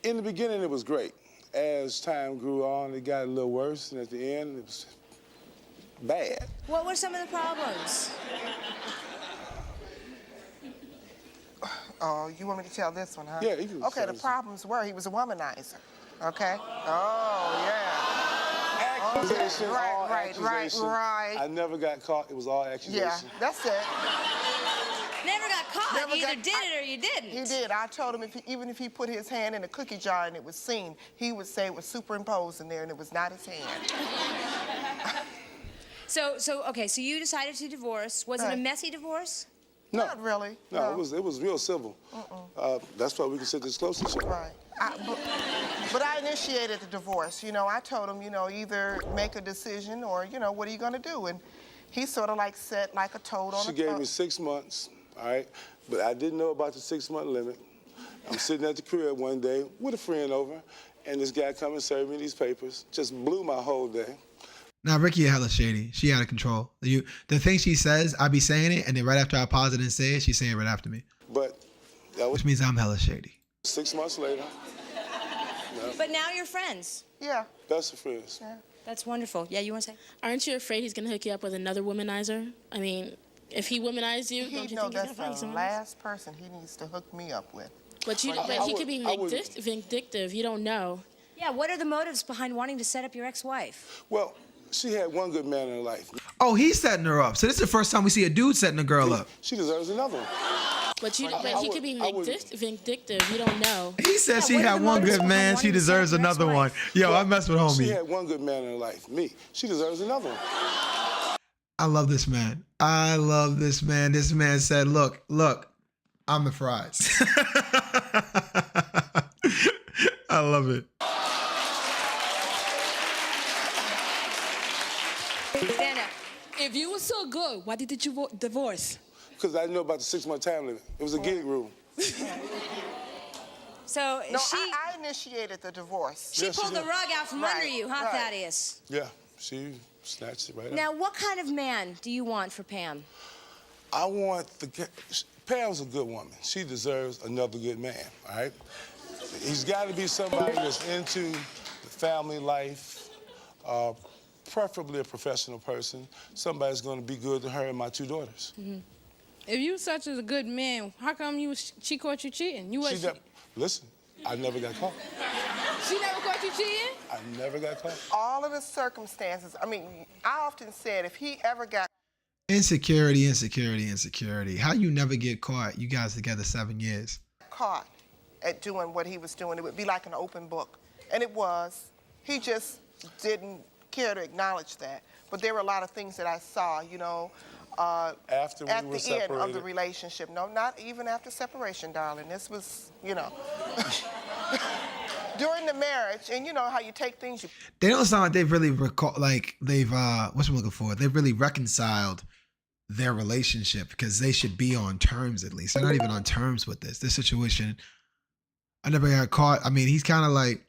Speaker 3: In the beginning, it was great. As time grew on, it got a little worse, and at the end, it was bad.
Speaker 6: What were some of the problems?
Speaker 16: Oh, you want me to tell this one, huh?
Speaker 3: Yeah, you can
Speaker 16: Okay,
Speaker 3: tell
Speaker 16: the
Speaker 3: this
Speaker 16: problems were he was a womanizer, okay? Oh, yeah.
Speaker 3: Accusation, all
Speaker 16: Right.
Speaker 3: accusation. I never got caught. It was all accusation.
Speaker 16: Yeah, that's it.
Speaker 6: Never got caught. You either did it or you didn't.
Speaker 16: He did. I told him even if he put his hand in a cookie jar and it was seen, he would say it was superimposed in there and it was not his hand.
Speaker 6: So you decided to divorce. Was it a messy divorce?
Speaker 3: No.
Speaker 16: Not really.
Speaker 3: No, it was real civil. That's why we can sit this close to each other.
Speaker 16: Right. But I initiated the divorce. You know, I told him, you know, either make a decision or, you know, what are you going to do? And he sort of like sat like a toad on a
Speaker 3: She gave me 6 months, all right? But I didn't know about the 6-month limit. I'm sitting at the crib one day with a friend over, and this guy come and serve me these papers. Just blew my whole day.
Speaker 1: Now, Ricky hella shady. She out of control. The thing she says, I be saying it, and then right after I pause it and say it, she's saying it right after me.
Speaker 3: But that was...
Speaker 1: Which means I'm hella shady.
Speaker 3: 6 months later.
Speaker 6: But now you're friends.
Speaker 16: Yeah.
Speaker 3: Best of friends.
Speaker 16: Yeah.
Speaker 6: That's wonderful. Yeah, you want to say?
Speaker 11: Aren't you afraid he's going to hook you up with another womanizer? I mean, if he womanized you, don't you think
Speaker 16: that's
Speaker 11: he's going to find
Speaker 16: the
Speaker 11: someone
Speaker 16: last person he needs to hook me up with.
Speaker 11: But he could be vindictive. You don't know.
Speaker 6: Yeah, what are the motives behind wanting to set up your ex-wife?
Speaker 3: Well, she had one good man in her life.
Speaker 1: Oh, he's setting her up. So this is the first time we see a dude setting a girl up.
Speaker 3: She deserves another one.
Speaker 11: But he could be vindictive. You don't know.
Speaker 1: He said she had one good man. She deserves another one. Yo, I mess with homie.
Speaker 3: She had one good man in her life, me. She deserves another one.
Speaker 1: I love this man. I love this man. This man said, look, I'm the fries. I love it.
Speaker 6: Stand up.
Speaker 17: If you were so good, why did you divorce?
Speaker 3: Because I didn't know about the 6-month time limit. It was a gig rule.
Speaker 6: So
Speaker 16: No, I initiated the divorce.
Speaker 6: She pulled the rug out from under you, huh,
Speaker 16: right.
Speaker 6: Thaddeus?
Speaker 3: Yeah, she snatched it right out.
Speaker 6: Now, what kind of man do you want for Pam?
Speaker 3: I want Pam's a good woman. She deserves another good man, all right? He's got to be somebody that's into the family life, preferably a professional person, somebody that's going to be good to her and my 2 daughters.
Speaker 17: Mm-hmm. If you such a good man, how come she caught you cheating?
Speaker 3: Listen, I never got caught.
Speaker 17: She never caught you cheating?
Speaker 3: I never got caught.
Speaker 16: All of the circumstances, I mean, I often said if he ever got
Speaker 1: Insecurity. How you never get caught? You guys together 7 years.
Speaker 16: caught at doing what he was doing, it would be like an open book. And it was. He just didn't care to acknowledge that. But there were a lot of things that I saw, you know,
Speaker 3: after
Speaker 16: at
Speaker 3: we were
Speaker 16: the end of
Speaker 3: separated.
Speaker 16: the relationship. No, not even after separation, darling. This was, you know, during the marriage. And you know how you take things.
Speaker 1: They don't sound like they've really what's I'm looking for? They've really reconciled their relationship because they should be on terms at least. They're not even on terms with this situation. I never got caught. I mean, he's kind of like,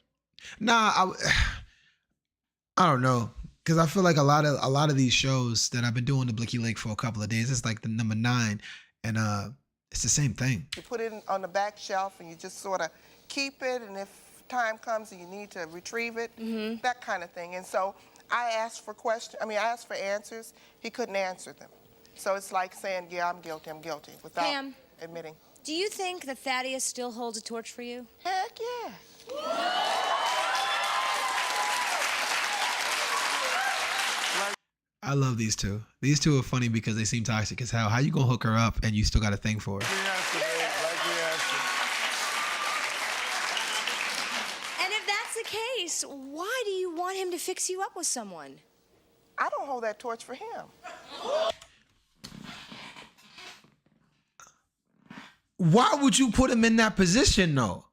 Speaker 1: I don't know. Because I feel like a lot of these shows that I've been doing the Blicky Lake for a couple of days, it's like the number 9, and it's the same thing.
Speaker 16: You put it on the back shelf and you just sort of keep it, and if time comes and you need to retrieve it, that kind of thing. And so I asked for I asked for answers. He couldn't answer them. So it's like saying, yeah, I'm guilty, without
Speaker 6: Pam,
Speaker 16: admitting.
Speaker 6: Do you think that Thaddeus still holds a torch for you?
Speaker 16: Heck yeah.
Speaker 1: I love these two. These two are funny because they seem toxic as hell. How you gonna hook her up and you still got a thing for her?
Speaker 6: And if that's the case, why do you want him to fix you up with someone?
Speaker 16: I don't hold that torch for him.
Speaker 1: Why would you put him in that position though?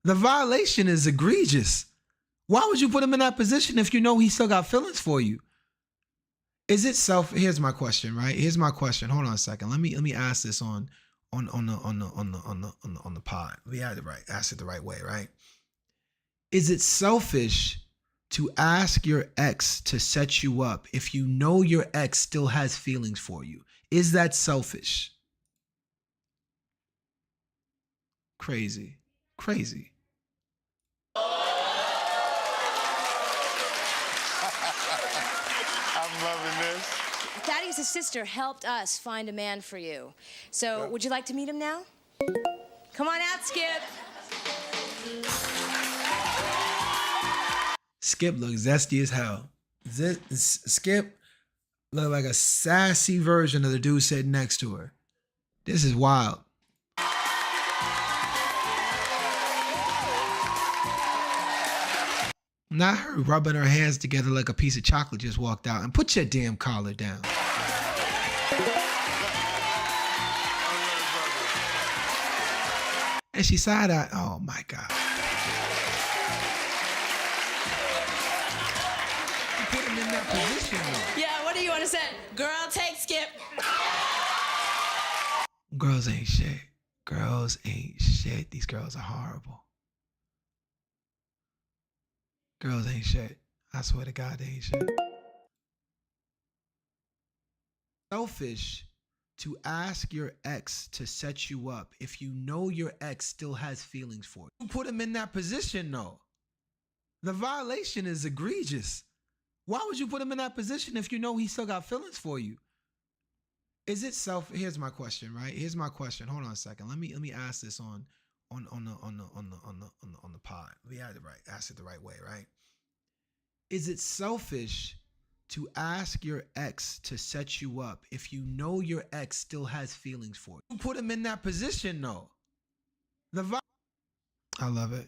Speaker 1: The violation is egregious. Why would you put him in that position if you know he still got feelings for you? Is it here's my question, right? Here's my question. Hold on a second. Let me ask this on the pod. We had it right. Ask it the right way, right? Is it selfish to ask your ex to set you up if you know your ex still has feelings for you? Is that selfish? Crazy.
Speaker 3: I'm loving this.
Speaker 6: Thaddeus' sister helped us find a man for you. So would you like to meet him now? Come on out, Skip.
Speaker 1: Skip looks zesty as hell. Skip looked like a sassy version of the dude sitting next to her. This is wild. Not her rubbing her hands together like a piece of chocolate just walked out. And put your damn collar down. And she side-eyed. Oh my God. that position though.
Speaker 14: Yeah, what do you want to say? Girl, take Skip.
Speaker 1: Girls ain't shit. Girls ain't shit. These girls are horrible. Girls ain't shit. I swear to God, they ain't shit. Selfish to ask your ex to set you up if you know your ex still has feelings for you. Put him in that position though. The violation is egregious. Why would you put him in that position if you know he still got feelings for you? Is it here's my question, right? Here's my question. Hold on a second. Let me ask this on the pod. We had it right. Ask it the right way, right? Is it selfish to ask your ex to set you up if you know your ex still has feelings for you? Put him in that position though. I love it.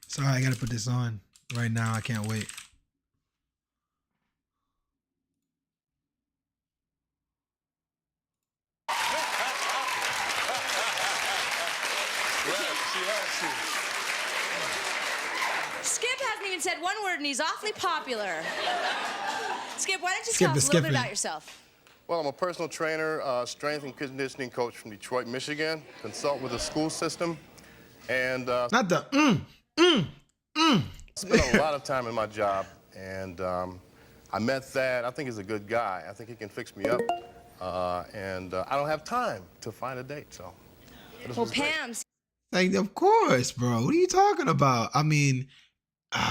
Speaker 1: Sorry, I gotta put this on right now. I can't wait.
Speaker 6: Skip hasn't even said one word, and he's awfully popular. Skip, why don't you
Speaker 1: Skip
Speaker 6: tell
Speaker 1: is
Speaker 6: us a little bit
Speaker 1: skipping.
Speaker 6: about yourself?
Speaker 4: Well, I'm a personal trainer, strength and conditioning coach from Detroit, Michigan, consult with the school system, and
Speaker 1: Not the
Speaker 4: spent a lot of time in my job, and I met Thad. I think he's a good guy. I think he can fix me up, and I don't have time to find a date, so.
Speaker 6: Well, Pam.
Speaker 1: Like, of course, bro. What are you talking about? I mean,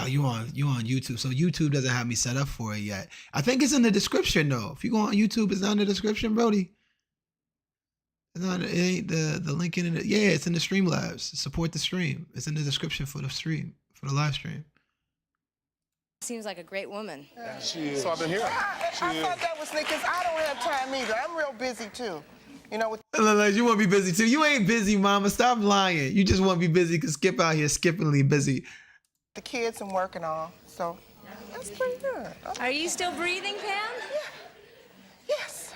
Speaker 1: you on YouTube, so YouTube doesn't have me set up for it yet. I think it's in the description though. If you go on YouTube, it's not in the description, Brody. It's not. It ain't the link in it. Yeah, it's in the Streamlabs. Support the stream. It's in the description for the stream, for the live stream.
Speaker 6: Seems like a great woman.
Speaker 4: She is. So I've been here.
Speaker 16: I thought that was Nick, because I don't have time either. I'm real busy too. You know, with
Speaker 1: You want to be busy too. You ain't busy, mama. Stop lying. You just want to be busy because Skip out here skippingly busy.
Speaker 16: the kids and work and all. So that's pretty good.
Speaker 6: Are you still breathing, Pam?
Speaker 16: Yes.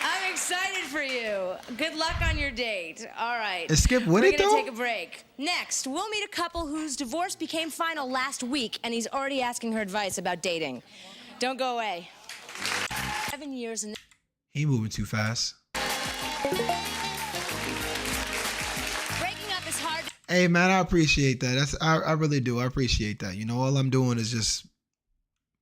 Speaker 6: I'm excited for you. Good luck on your date. All right.
Speaker 1: Is Skip
Speaker 6: We're
Speaker 1: winning
Speaker 6: gonna
Speaker 1: though?
Speaker 6: take a break. Next, we'll meet a couple whose divorce became final last week, and he's already asking her advice about dating. Don't go away. 7 years and
Speaker 1: He moving too fast.
Speaker 6: breaking up is hard.
Speaker 1: Hey man, I appreciate that. I really do. I appreciate that. You know, all I'm doing is just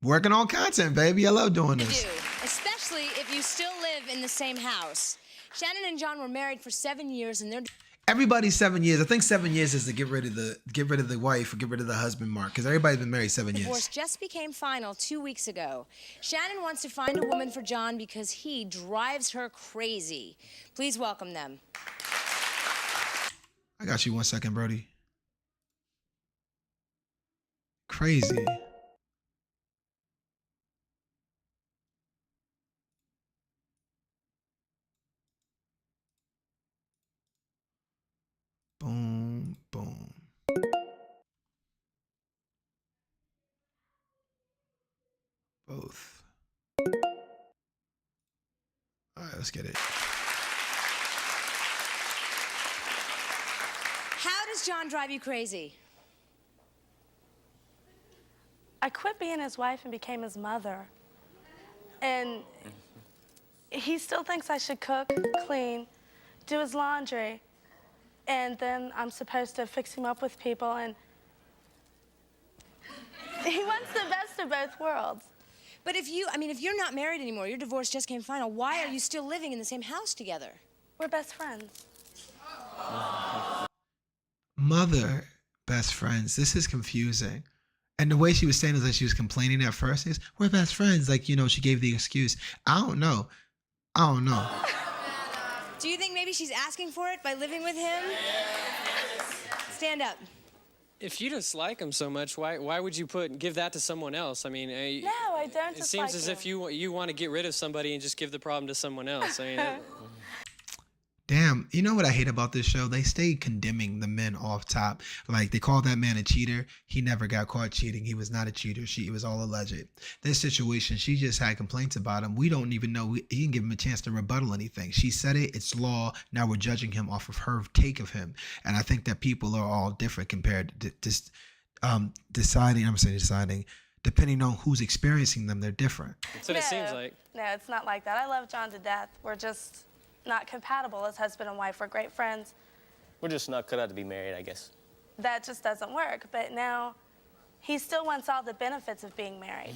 Speaker 1: working on content, baby. I love doing
Speaker 6: To
Speaker 1: this.
Speaker 6: do, especially if you still live in the same house. Shannon and John were married for 7 years, and they're
Speaker 1: Everybody's 7 years. I think 7 years is to get rid of the wife or get rid of the husband mark, because everybody's been married 7 years.
Speaker 6: divorce just became final 2 weeks ago. Shannon wants to find a woman for John because he drives her crazy. Please welcome them.
Speaker 1: I got you 1 second, Brody. Crazy. Boom, boom. Both. All right, let's get it.
Speaker 6: How does John drive you crazy?
Speaker 18: I quit being his wife and became his mother. And he still thinks I should cook, clean, do his laundry, and then I'm supposed to fix him up with people, and he wants the best of both worlds.
Speaker 6: But if you're not married anymore, your divorce just came final, why are you still living in the same house together?
Speaker 18: We're best friends.
Speaker 1: Mother, best friends. This is confusing. And the way she was saying is like she was complaining at first. Is we're best friends. Like, you know, she gave the excuse. I don't know.
Speaker 6: Do you think maybe she's asking for it by living with him? Stand up.
Speaker 19: If you dislike him so much, why would you give that to someone else? I mean,
Speaker 18: No, I don't
Speaker 19: it seems as if you want to get rid of somebody and just give the problem to someone else. I mean,
Speaker 1: Damn, you know what I hate about this show? They stay condemning the men off top. Like, they call that man a cheater. He never got caught cheating. He was not a cheater. It was all alleged. This situation, she just had complaints about him. We don't even know. He didn't give him a chance to rebuttal anything. She said it. It's law. Now we're judging him off of her take of him. And I think that people are all different compared to deciding, depending on who's experiencing them, they're different.
Speaker 19: That's what it seems like.
Speaker 18: No, it's not like that. I love John to death. We're just not compatible as husband and wife. We're great friends.
Speaker 20: We're just not cut out to be married, I guess.
Speaker 18: That just doesn't work. But now he still wants all the benefits of being married.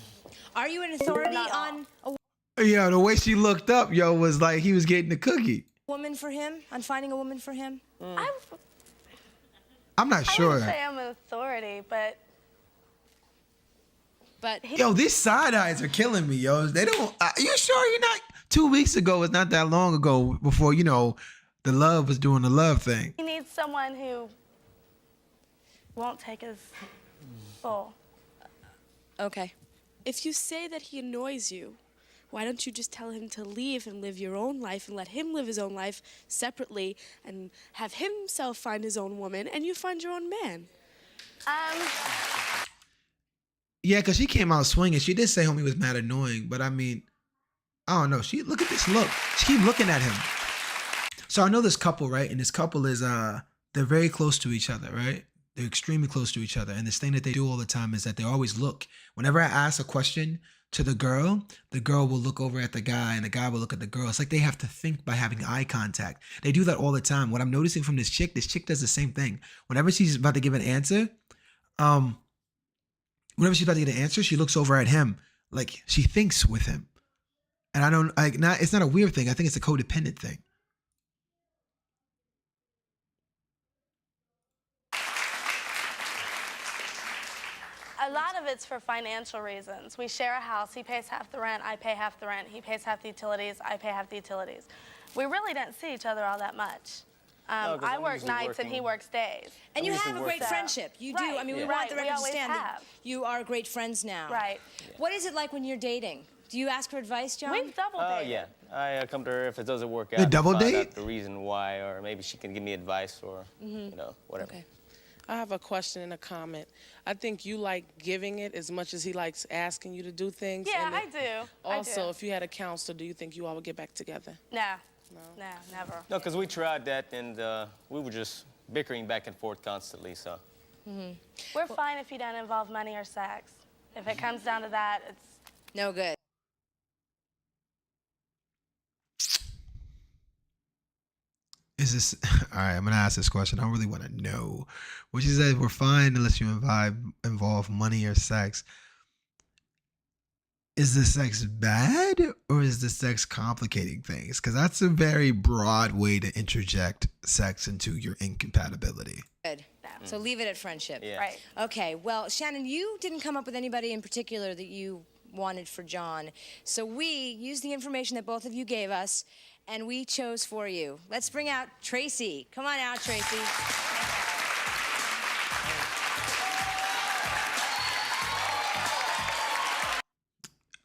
Speaker 6: Are you an authority on a
Speaker 1: Yeah, the way she looked up, was like he was getting the cookie.
Speaker 6: woman for him? On finding a woman for him?
Speaker 1: I'm not
Speaker 18: I
Speaker 1: sure.
Speaker 18: wouldn't say I'm an authority, but
Speaker 1: Yo, these side eyes are killing me, yo. They don't. You sure you're not? 2 weeks ago was not that long ago before the love was doing the love thing.
Speaker 18: he needs someone who won't take his full.
Speaker 6: Okay.
Speaker 14: If you say that he annoys you, why don't you just tell him to leave and live your own life and let him live his own life separately and have himself find his own woman and you find your own man?
Speaker 1: Yeah, because she came out swinging. She did say homie was mad annoying, but I mean, I don't know. Look at this look. She keep looking at him. So I know this couple, right? And this couple is they're very close to each other, right? They're extremely close to each other. And this thing that they do all the time is that they always look. Whenever I ask a question to the girl will look over at the guy and the guy will look at the girl. It's like they have to think by having eye contact. They do that all the time. What I'm noticing from this chick does the same thing. Whenever she's about to give an answer, she looks over at him like she thinks with him. And it's not a weird thing. I think it's a codependent thing.
Speaker 18: A lot of it's for financial reasons. We share a house. He pays half the rent. I pay half the rent. He pays half the utilities. I pay half the utilities. We really don't see each other all that much. I work nights and he works days.
Speaker 6: And you have a great friendship. You do. I mean, we want the record to stand that you are great friends now.
Speaker 18: Right.
Speaker 6: What is it like when you're dating? Do you ask for advice, John?
Speaker 18: We've double dated.
Speaker 20: Yeah. I come to her if it doesn't work out.
Speaker 1: They double
Speaker 20: find
Speaker 1: date?
Speaker 20: out the reason why, or maybe she can give me advice or, whatever.
Speaker 21: Okay. I have a question and a comment. I think you like giving it as much as he likes asking you to do things.
Speaker 18: Yeah, I do.
Speaker 21: Also, if you had a counselor, do you think you all would get back together?
Speaker 18: No, never.
Speaker 20: No, because we tried that and we were just bickering back and forth constantly, so.
Speaker 18: We're fine if you don't involve money or sex. If it comes down to that, it's
Speaker 6: no good.
Speaker 1: Is this all right? I'm gonna ask this question. I really want to know. What she said, we're fine unless you involve money or sex. Is the sex bad or is the sex complicating things? Because that's a very broad way to interject sex into your incompatibility.
Speaker 6: Good. So leave it at friendship.
Speaker 20: Yeah.
Speaker 18: right.
Speaker 6: Okay. Well, Shannon, you didn't come up with anybody in particular that you wanted for John. So we used the information that both of you gave us, and we chose for you. Let's bring out Tracy. Come on out, Tracy.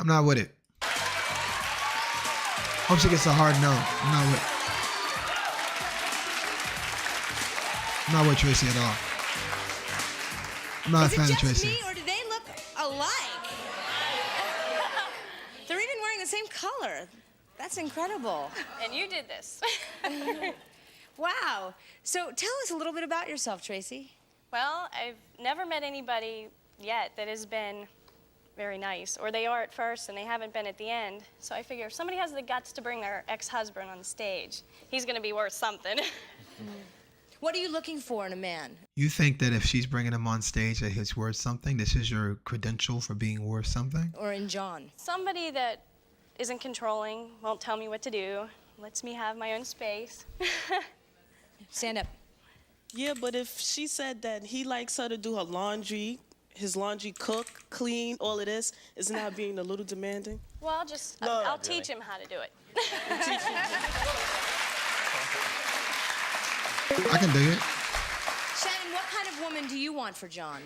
Speaker 1: I'm not with it. Hope she gets a hard no. I'm not with Tracy at all. I'm not a fan of Tracy.
Speaker 6: Me, or do they look alike? They're even wearing the same color. That's incredible.
Speaker 7: And you did this.
Speaker 6: Wow. So tell us a little bit about yourself, Tracy.
Speaker 7: Well, I've never met anybody yet that has been very nice, or they are at first and they haven't been at the end. So I figure if somebody has the guts to bring their ex-husband on the stage, he's going to be worth something.
Speaker 6: What are you looking for in a man?
Speaker 1: You think that if she's bringing him on stage that he's worth something? This is your credential for being worth something?
Speaker 6: Or in John?
Speaker 7: Somebody that isn't controlling, won't tell me what to do, lets me have my own space.
Speaker 6: Stand up.
Speaker 22: Yeah, but if she said that he likes her to do her laundry, his laundry, cook, clean, all of this, isn't that being a little demanding?
Speaker 7: Well, I'll teach him how to do it.
Speaker 1: I can dig it.
Speaker 6: Shannon, what kind of woman do you want for John?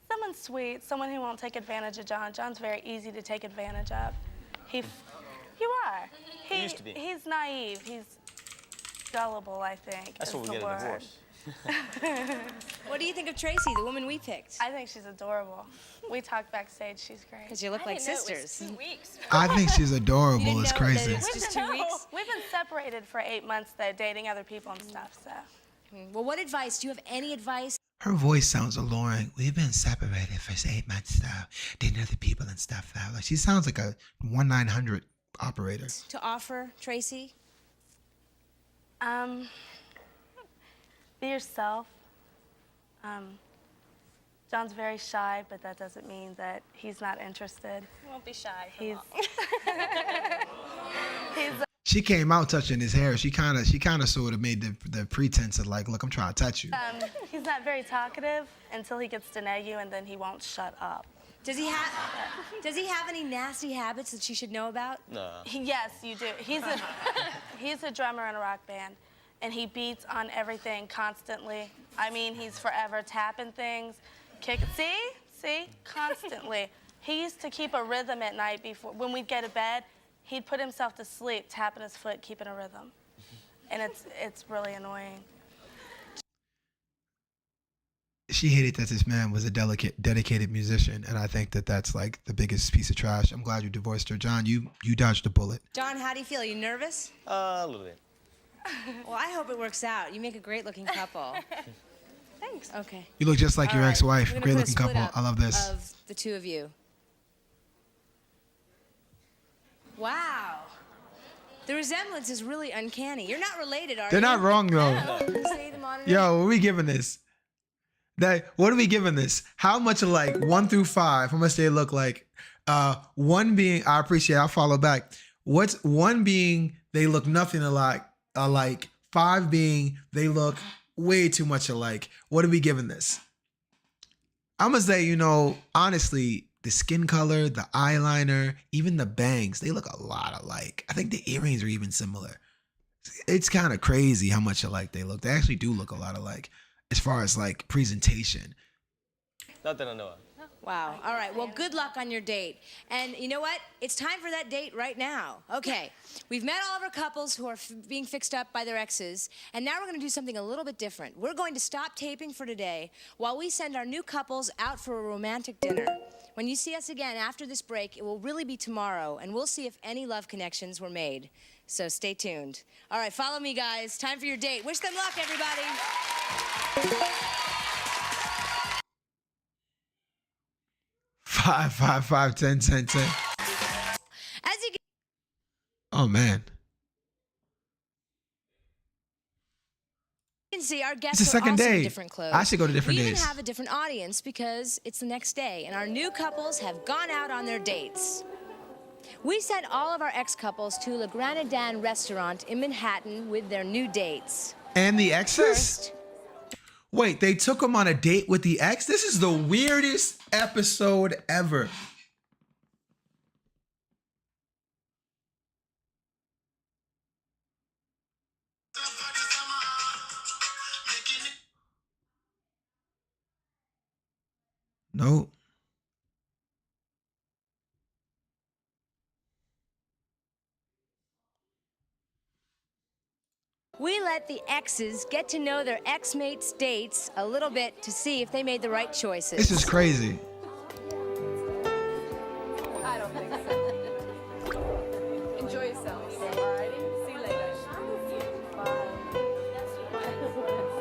Speaker 18: Someone sweet, someone who won't take advantage of John. John's very easy to take advantage of. You are. are.
Speaker 20: He used to be.
Speaker 18: He's naive. He's gullible, I think.
Speaker 20: That's
Speaker 18: is
Speaker 20: what we
Speaker 18: the
Speaker 20: get a
Speaker 18: word.
Speaker 20: divorce.
Speaker 6: What do you think of Tracy, the woman we picked?
Speaker 18: I think she's adorable. We talked backstage. She's great.
Speaker 6: Because you look like sisters.
Speaker 7: 2 weeks.
Speaker 1: I think she's adorable. It's crazy.
Speaker 6: It's just 2 weeks?
Speaker 18: We've been separated for 8 months, though, dating other people and stuff, so.
Speaker 6: Well, what advice? Do you have any advice?
Speaker 1: Her voice sounds alluring. We've been separated for 8 months now, dating other people and stuff now. Like she sounds like a 1-900 operator.
Speaker 6: To offer, Tracy?
Speaker 18: Be yourself. John's very shy, but that doesn't mean that he's not interested.
Speaker 7: He won't be shy.
Speaker 18: He's,
Speaker 1: She came out touching his hair. She kind of sort of made the pretense of like, look, I'm trying to touch you.
Speaker 18: he's not very talkative until he gets to know you, and then he won't shut up.
Speaker 6: Does he have any nasty habits that she should know about?
Speaker 20: No.
Speaker 18: Yes, you do. He's a drummer in a rock band, and he beats on everything constantly. I mean, he's forever tapping things, see, constantly. He used to keep a rhythm at night before when we'd go to bed. He'd put himself to sleep, tapping his foot, keeping a rhythm, and it's really annoying.
Speaker 1: She hated that this man was a dedicated musician, and I think that that's like the biggest piece of trash. I'm glad you divorced her, John. You dodged a bullet.
Speaker 6: John, how do you feel? Are you nervous?
Speaker 20: A little bit.
Speaker 6: Well, I hope it works out. You make a great-looking couple.
Speaker 18: Thanks.
Speaker 6: Okay.
Speaker 1: You look just like
Speaker 6: All
Speaker 1: your
Speaker 6: right.
Speaker 1: ex-wife.
Speaker 6: We're gonna
Speaker 1: Great-looking
Speaker 6: put a split
Speaker 1: couple.
Speaker 6: up
Speaker 1: I love this.
Speaker 6: Of the two of you. Wow. The resemblance is really uncanny. You're not related, are you?
Speaker 1: They're not wrong though.
Speaker 6: No. See the monitor?
Speaker 1: Yo, what are we giving this? What are we giving this? How much alike? 1 through 5. How much they look like? 1 being I appreciate. I'll follow back. What's 1 being they look nothing alike? 5 being they look way too much alike. What are we giving this? I'm gonna say, honestly, the skin color, the eyeliner, even the bangs, they look a lot alike. I think the earrings are even similar. It's kind of crazy how much alike they look. They actually do look a lot alike as far as like presentation.
Speaker 20: Not that I know of.
Speaker 6: Wow. All right. Well, good luck on your date. And you know what? It's time for that date right now. Okay. We've met all of our couples who are being fixed up by their exes, and now we're going to do something a little bit different. We're going to stop taping for today while we send our new couples out for a romantic dinner. When you see us again after this break, it will really be tomorrow, and we'll see if any love connections were made. So stay tuned. All right, follow me, guys. Time for your date. Wish them luck, everybody.
Speaker 1: 5, 5, 5, 10, 10, 10.
Speaker 6: As you can
Speaker 1: Oh man.
Speaker 6: see, our guests
Speaker 1: It's the
Speaker 6: are
Speaker 1: second
Speaker 6: also in
Speaker 1: day.
Speaker 6: different clothes.
Speaker 1: I should go to different
Speaker 6: we
Speaker 1: days.
Speaker 6: even have a different audience because it's the next day, and our new couples have gone out on their dates. We sent all of our ex-couples to Le Granadin restaurant in Manhattan with their new dates.
Speaker 1: And the exes? Wait, they took him on a date with the ex? This is the weirdest episode ever. Nope.
Speaker 6: We let the exes get to know their ex-mates' dates a little bit to see if they made the right choices.
Speaker 1: This is crazy.
Speaker 12: I don't think so. Enjoy yourselves. Alrighty. See you later.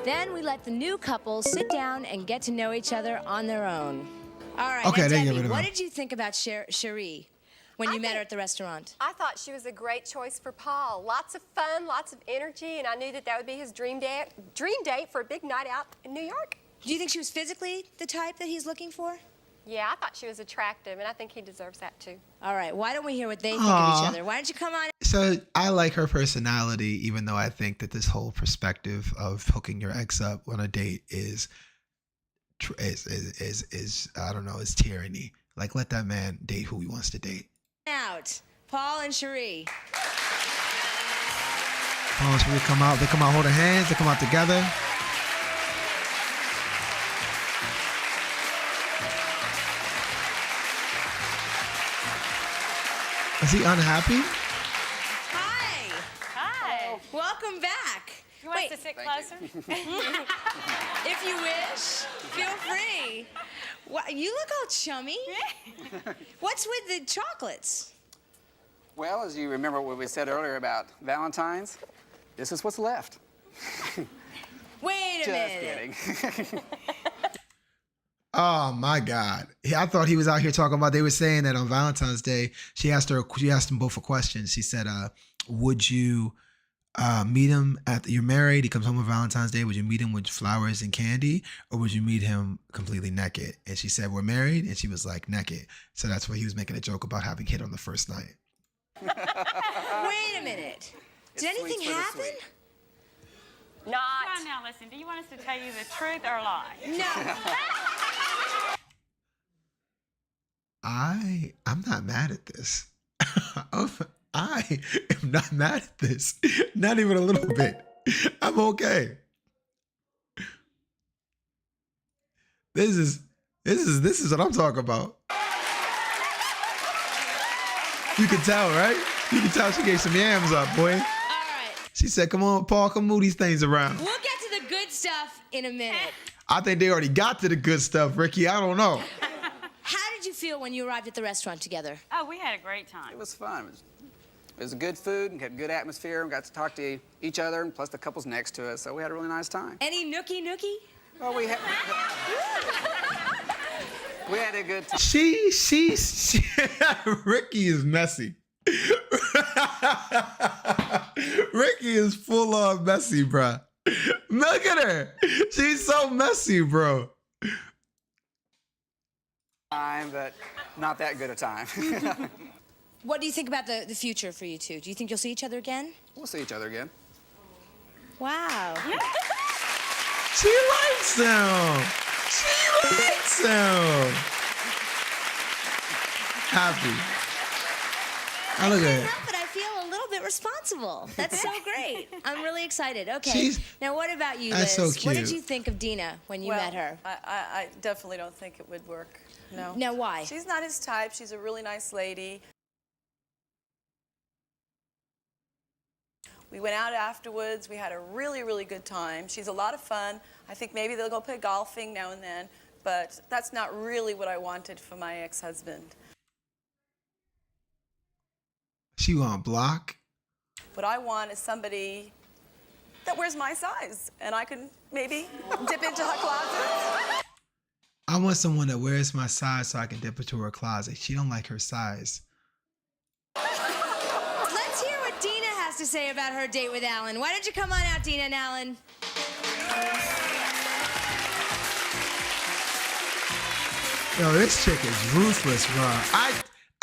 Speaker 6: Then we let the new couple sit down and get to know each other on their own. All right,
Speaker 1: Okay,
Speaker 6: now,
Speaker 1: they get
Speaker 6: Debbie,
Speaker 1: rid of
Speaker 6: what
Speaker 1: him.
Speaker 6: did you think about Cherie when you met her at the restaurant?
Speaker 7: I thought she was a great choice for Paul. Lots of fun, lots of energy, and I knew that would be his dream date for a big night out in New York.
Speaker 6: Do you think she was physically the type that he's looking for?
Speaker 7: Yeah, I thought she was attractive, and I think he deserves that too.
Speaker 6: All right, why don't we hear what they think of
Speaker 1: Aw.
Speaker 6: each other? Why don't you come on?
Speaker 1: So I like her personality, even though I think that this whole perspective of hooking your ex up on a date is I don't know, is tyranny. Like, let that man date who he wants to date.
Speaker 6: Out, Paul and Cherie.
Speaker 1: Oh, so they come out holding hands, they come out together. Is he unhappy?
Speaker 8: go.
Speaker 6: Welcome back.
Speaker 7: You want us to sit closer?
Speaker 6: If you wish, feel free. You look all chummy. What's with the chocolates?
Speaker 8: Well, as you remember what we said earlier about Valentine's, this is what's left.
Speaker 6: Wait a minute.
Speaker 8: Just kidding.
Speaker 1: Oh my God! I thought he was out here talking about. They were saying that on Valentine's Day, she asked them both a question. She said, "Would you meet him you're married? He comes home on Valentine's Day. Would you meet him with flowers and candy, or would you meet him completely naked?" And she said, "We're married," and she was like, "Naked." So that's why he was making a joke about having hit on the first night.
Speaker 6: Wait a minute. Did anything happen?
Speaker 7: Not.
Speaker 10: Come on now, listen. Do you want us to tell you the truth or lie?
Speaker 6: No.
Speaker 1: I'm not mad at this. I am not mad at this. Not even a little bit. I'm okay. This is what I'm talking about. You can tell, right? You can tell she gave some yams up, boy.
Speaker 6: All right.
Speaker 1: She said, "Come on, Paul, come move these things around."
Speaker 6: We'll get to the good stuff in a minute.
Speaker 1: I think they already got to the good stuff, Ricky. I don't know.
Speaker 6: How did you feel when you arrived at the restaurant together?
Speaker 10: Oh, we had a great time.
Speaker 8: It was fun. It was good food and had good atmosphere. We got to talk to each other, and plus the couples next to us, so we had a really nice time.
Speaker 6: Any nookie?
Speaker 8: Well, we had a good time.
Speaker 1: She Ricky is messy. Ricky is full on messy, bruh. Look at her. She's so messy, bro.
Speaker 8: Time, but not that good a time.
Speaker 6: What do you think about the future for you two? Do you think you'll see each other again?
Speaker 8: We'll see each other again.
Speaker 6: Wow.
Speaker 1: She likes him. She likes him. Happy. I look at it.
Speaker 6: But I feel a little bit responsible. That's so great. I'm really excited. Okay. Now, what about you, Liz?
Speaker 1: That's so cute.
Speaker 6: What did you think of Dina when you met her?
Speaker 12: I definitely don't think it would work. No.
Speaker 6: Now, why?
Speaker 12: She's not his type. She's a really nice lady. We went out afterwards. We had a really, really good time. She's a lot of fun. I think maybe they'll go play golfing now and then, but that's not really what I wanted for my ex-husband.
Speaker 1: She want block.
Speaker 12: What I want is somebody that wears my size, and I can maybe dip into her closet.
Speaker 1: I want someone that wears my size so I can dip into her closet. She don't like her size.
Speaker 6: Let's hear what Dina has to say about her date with Alan. Why don't you come on out, Dina and Alan?
Speaker 1: Yo, this chick is ruthless, bro.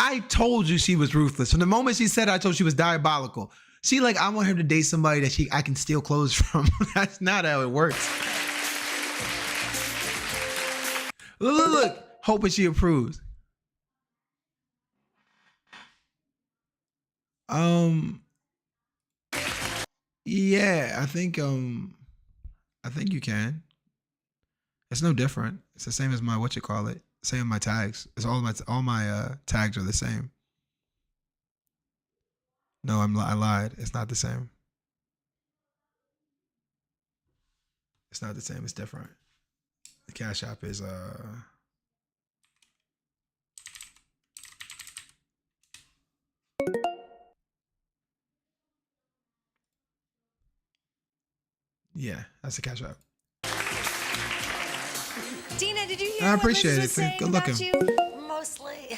Speaker 1: I told you she was ruthless. From the moment she said it, I told you she was diabolical. She like, I want her to date somebody that I can steal clothes from. That's not how it works. Look. Hoping she approves. Yeah, I think you can. It's no different. It's the same as my same as my tags. It's all my tags are the same. No, I lied. It's not the same. It's not the same. It's different. The Cash App is yeah, that's the Cash App.
Speaker 6: Dina, did you hear
Speaker 1: I
Speaker 6: what
Speaker 1: appreciate
Speaker 6: Liz was
Speaker 1: it.
Speaker 6: saying
Speaker 1: Good
Speaker 6: about
Speaker 1: looking.
Speaker 6: you?
Speaker 15: Mostly.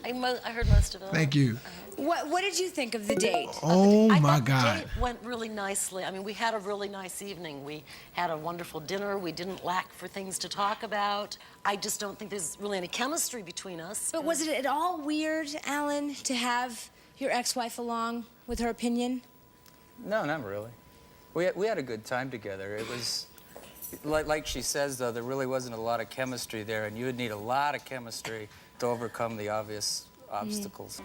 Speaker 15: I heard most of it.
Speaker 1: Thank you.
Speaker 6: What did you think of the date?
Speaker 1: Oh
Speaker 15: I
Speaker 1: my
Speaker 15: thought
Speaker 1: God.
Speaker 15: The date went really nicely. I mean, we had a really nice evening. We had a wonderful dinner. We didn't lack for things to talk about. I just don't think there's really any chemistry between us.
Speaker 6: But was it at all weird, Alan, to have your ex-wife along with her opinion?
Speaker 13: No, not really. We had a good time together. It was, like she says, though, there really wasn't a lot of chemistry there, and you would need a lot of chemistry to overcome the obvious obstacles.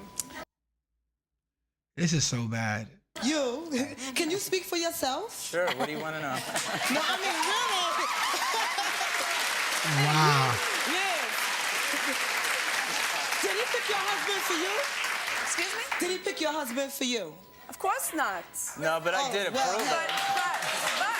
Speaker 1: This is so bad.
Speaker 2: You, can you speak for yourself?
Speaker 13: Sure, what do you want to know?
Speaker 2: No, I mean, really.
Speaker 1: Wow.
Speaker 2: Yes. Did he pick your husband for you?
Speaker 12: Excuse me?
Speaker 2: Did he pick your husband for you?
Speaker 12: Of course not.
Speaker 13: No, but I did approve of him.
Speaker 12: But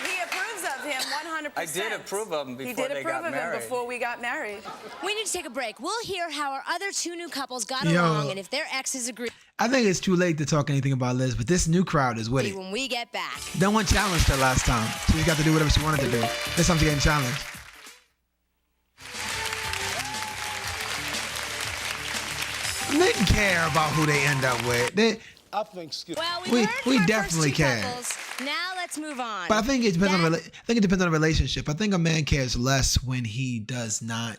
Speaker 12: he approves of him 100%.
Speaker 13: I did approve of him before they got married.
Speaker 12: He did approve of him before we got married.
Speaker 6: We need to take a break. We'll hear how our other two new couples got
Speaker 1: Yo.
Speaker 6: along and if their exes agree.
Speaker 1: I think it's too late to talk anything about Liz, but this new crowd is with it.
Speaker 6: When we get back.
Speaker 1: No one challenged her last time. She got to do whatever she wanted to do. This time she's getting challenged. They didn't care about who they end up with.
Speaker 3: I think Skip.
Speaker 6: Well,
Speaker 1: we definitely care.
Speaker 6: Now let's move on.
Speaker 1: But I think it depends on. I think it depends on the relationship. I think a man cares less when he does not.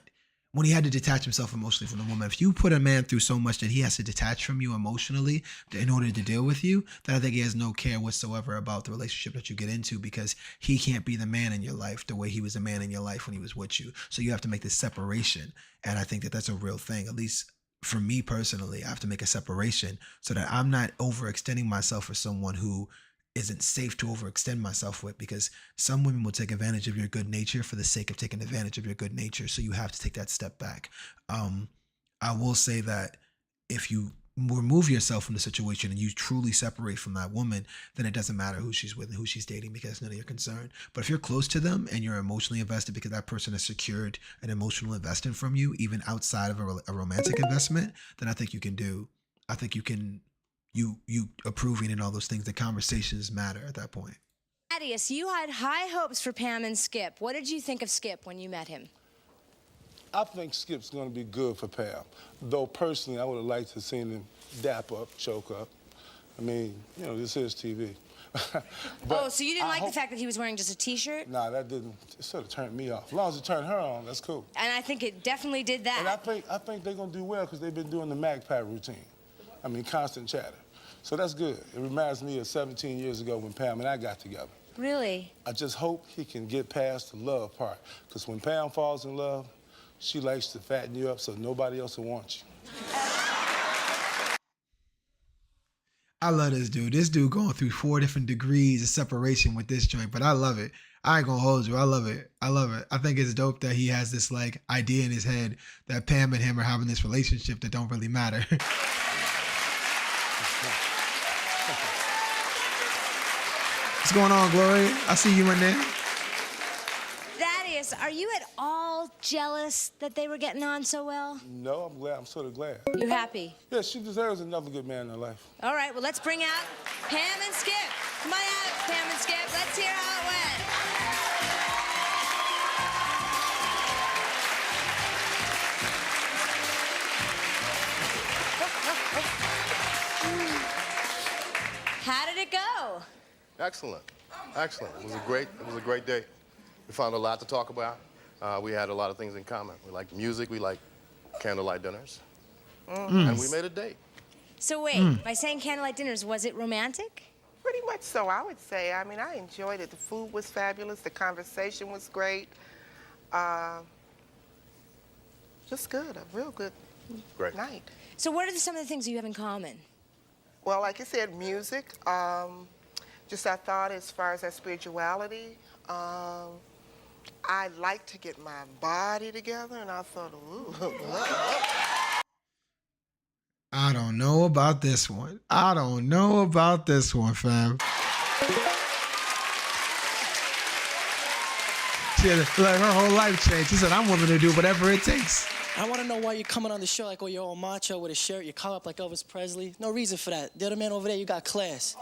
Speaker 1: When he had to detach himself emotionally from the woman. If you put a man through so much that he has to detach from you emotionally in order to deal with you, then I think he has no care whatsoever about the relationship that you get into, because he can't be the man in your life the way he was a man in your life when he was with you. So you have to make this separation. And I think that that's a real thing. At least for me personally, I have to make a separation so that I'm not overextending myself for someone who isn't safe to overextend myself with, because some women will take advantage of your good nature for the sake of taking advantage of your good nature. So you have to take that step back. I will say that if you remove yourself from the situation and you truly separate from that woman, then it doesn't matter who she's with and who she's dating, because it's none of your concern. But if you're close to them and you're emotionally invested because that person has secured an emotional investment from you, even outside of a romantic investment, then I think you can you approving and all those things, the conversations matter at that point.
Speaker 6: Thaddeus, you had high hopes for Pam and Skip. What did you think of Skip when you met him?
Speaker 3: I think Skip's going to be good for Pam. Though personally, I would have liked to have seen him dap up, choke up. I mean, you know, this is TV.
Speaker 6: So you didn't like the fact that he was wearing just a T-shirt?
Speaker 3: Nah, that didn't. It sort of turned me off. As long as it turned her on, that's cool.
Speaker 6: And I think it definitely did that.
Speaker 3: And I think they're going to do well because they've been doing the magpie routine. I mean, constant chatter. So that's good. It reminds me of 17 years ago when Pam and I got together.
Speaker 6: Really?
Speaker 3: I just hope he can get past the love part. Because when Pam falls in love, she likes to fatten you up so nobody else will want you.
Speaker 1: I love this dude. This dude going through 4 different degrees of separation with this joint, but I love it. I ain't gonna hold you. I love it. I love it. I think it's dope that he has this like idea in his head that Pam and him are having this relationship that don't really matter. What's going on, Gloria? I see you in there.
Speaker 6: Thaddeus, are you at all jealous that they were getting on so well?
Speaker 3: No, I'm glad. I'm sort of glad.
Speaker 6: You happy?
Speaker 3: Yeah, she deserves another good man in her life.
Speaker 6: All right, well, let's bring out Pam and Skip. Come on out, Pam and Skip. Let's hear how it went. How did it go?
Speaker 4: Excellent. Excellent. It was a great day. We found a lot to talk about. We had a lot of things in common. We liked music, we liked candlelight dinners. And we made a date.
Speaker 6: So wait, by saying candlelight dinners, was it romantic?
Speaker 16: Pretty much so, I would say. I mean, I enjoyed it. The food was fabulous. The conversation was great. Just good, a real good night.
Speaker 6: So what are some of the things you have in common?
Speaker 16: Well, like I said, music. Just I thought as far as that spirituality, I like to get my body together, and I thought, ooh.
Speaker 1: I don't know about this one. I don't know about this one, fam. She had, like, her whole life changed. She said, I'm willing to do whatever it takes.
Speaker 5: I want to know why you're coming on the show like, oh, you're all macho with a shirt, you collar up like Elvis Presley. No reason for that. The other man over there, you got class.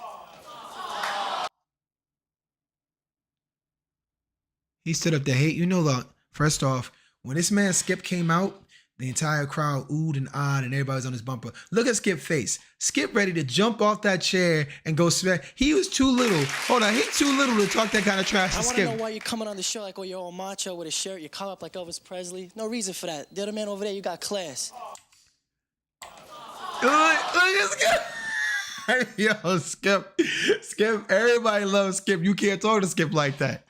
Speaker 1: He stood up to hate. You know, look, first off, when this man Skip came out, the entire crowd oohed and ahed and everybody was on his bumper. Look at Skip's face. Skip ready to jump off that chair and go smack. He was too little. Hold on, he's too little to talk that kind of trash to Skip.
Speaker 5: I want to know why you're coming on the show like, oh, you're all macho with a shirt, you collar up like Elvis Presley. No reason for that. The other man over there, you got class.
Speaker 1: Look at Skip. Yo, Skip. Skip, everybody loves Skip. You can't talk to Skip like that.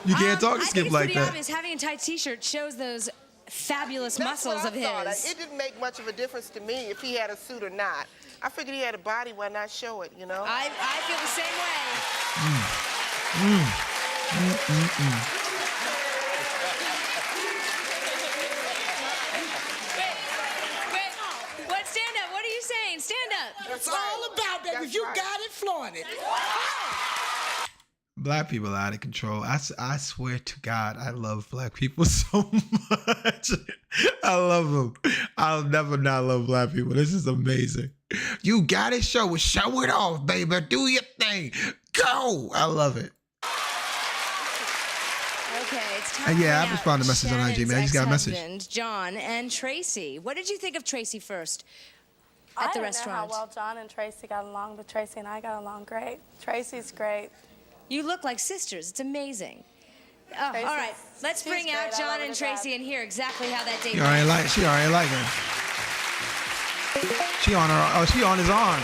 Speaker 1: You can't talk to Skip like that.
Speaker 6: I think it's pretty obvious. Having a tight T-shirt shows those fabulous muscles of his.
Speaker 16: It didn't make much of a difference to me if he had a suit or not. I figured he had a body, why not show it, you know?
Speaker 6: I feel the same way. Wait, what? Stand up. What are you saying? Stand up.
Speaker 2: That's all about, baby. If you got it, flaunt it.
Speaker 1: Black people are out of control. I swear to God, I love black people so much. I love them. I'll never not love black people. This is amazing. You got it, show it off, baby. Do your thing. Go. I love it.
Speaker 6: Okay, it's time.
Speaker 1: Yeah, I responded to a message on IG, man. I just got a message.
Speaker 6: Shannon's ex-husband, John and Tracy. What did you think of Tracy first at the restaurant?
Speaker 18: I don't know how well John and Tracy got along, but Tracy and I got along great. Tracy's great.
Speaker 6: You look like sisters. It's amazing. All right, let's bring out John and Tracy and hear exactly how that date went.
Speaker 1: She already like her. She on her. Oh, she on his arm.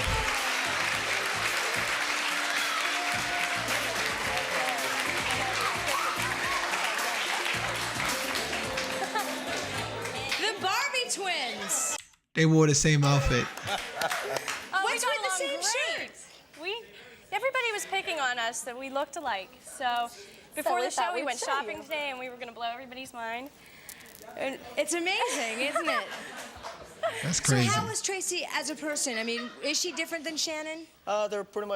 Speaker 6: The Barbie twins.
Speaker 1: They wore the same outfit.
Speaker 6: What's with the same shirt?
Speaker 9: Everybody was picking on us that we looked alike. So before the show, we went shopping today, and we were going to blow everybody's mind.
Speaker 6: It's amazing, isn't it?
Speaker 1: That's crazy.
Speaker 6: So how was Tracy as a person? I mean, is she different than Shannon?
Speaker 20: They're pretty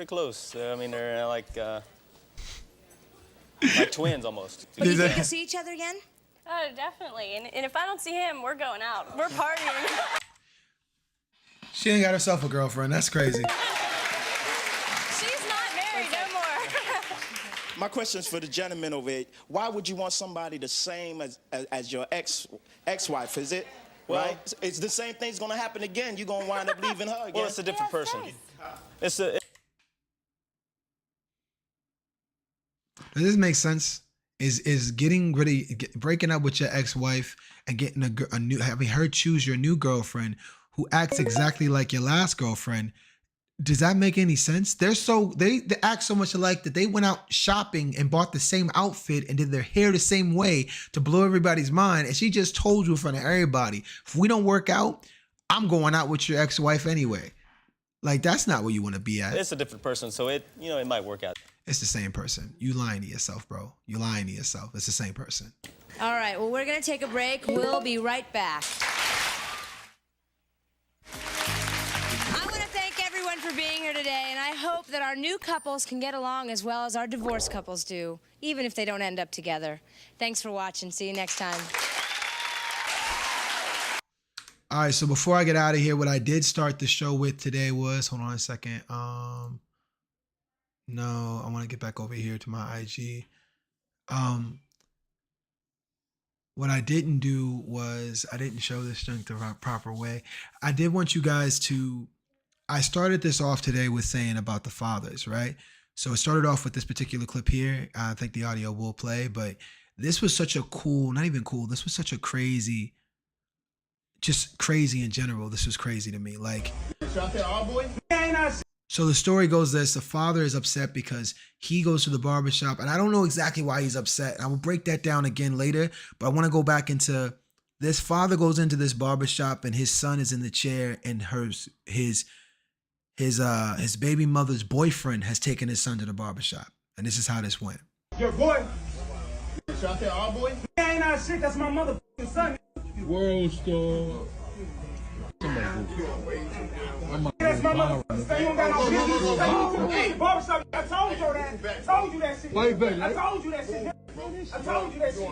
Speaker 20: close. I mean, they're like twins almost.
Speaker 6: But you think you'll see each other again?
Speaker 9: Oh, definitely. And if I don't see him, we're going out. We're partying.
Speaker 1: She ain't got herself a girlfriend. That's crazy.
Speaker 9: She's not married no more.
Speaker 11: My question is for the gentleman over here. Why would you want somebody the same as your ex-wife? Is it?
Speaker 20: Well,
Speaker 11: right? It's the same thing's gonna happen again. You're gonna wind up leaving her again.
Speaker 20: Well, it's a different person.
Speaker 1: Does this make sense? Is breaking up with your ex-wife and getting a new, having her choose your new girlfriend who acts exactly like your last girlfriend? Does that make any sense? They act so much alike that they went out shopping and bought the same outfit and did their hair the same way to blow everybody's mind. And she just told you in front of everybody, if we don't work out, I'm going out with your ex-wife anyway. Like, that's not where you want to be at.
Speaker 20: It's a different person, so it might work out.
Speaker 1: It's the same person. You lying to yourself, bro. You lying to yourself. It's the same person.
Speaker 6: All right, well, we're going to take a break. We'll be right back. I want to thank everyone for being here today, and I hope that our new couples can get along as well as our divorced couples do, even if they don't end up together. Thanks for watching. See you next time.
Speaker 1: All right, so before I get out of here, what I did start the show with today was, hold on a second. No, I want to get back over here to my IG. What I didn't do was I didn't show this junk the proper way. I did want you guys to, I started this off today with saying about the fathers, right? So it started off with this particular clip here. I think the audio will play, but this was such a cool, not even cool, this was such a crazy, just crazy in general. This was crazy to me. Like, so the story goes this: the father is upset because he goes to the barbershop, and I don't know exactly why he's upset. I will break that down again later, but I want to go back into this. Father goes into this barbershop, and his son is in the chair, and his baby mother's boyfriend has taken his son to the barbershop, and this is how this went.
Speaker 23: Your boy. Should I tell our boy? Ain't not shit. That's my motherfucking son. World star. That's my motherfucking. You don't got no business. Hey, barbershop. I told you that. I told you that shit. Wait, baby. I told you that shit. I told you that shit.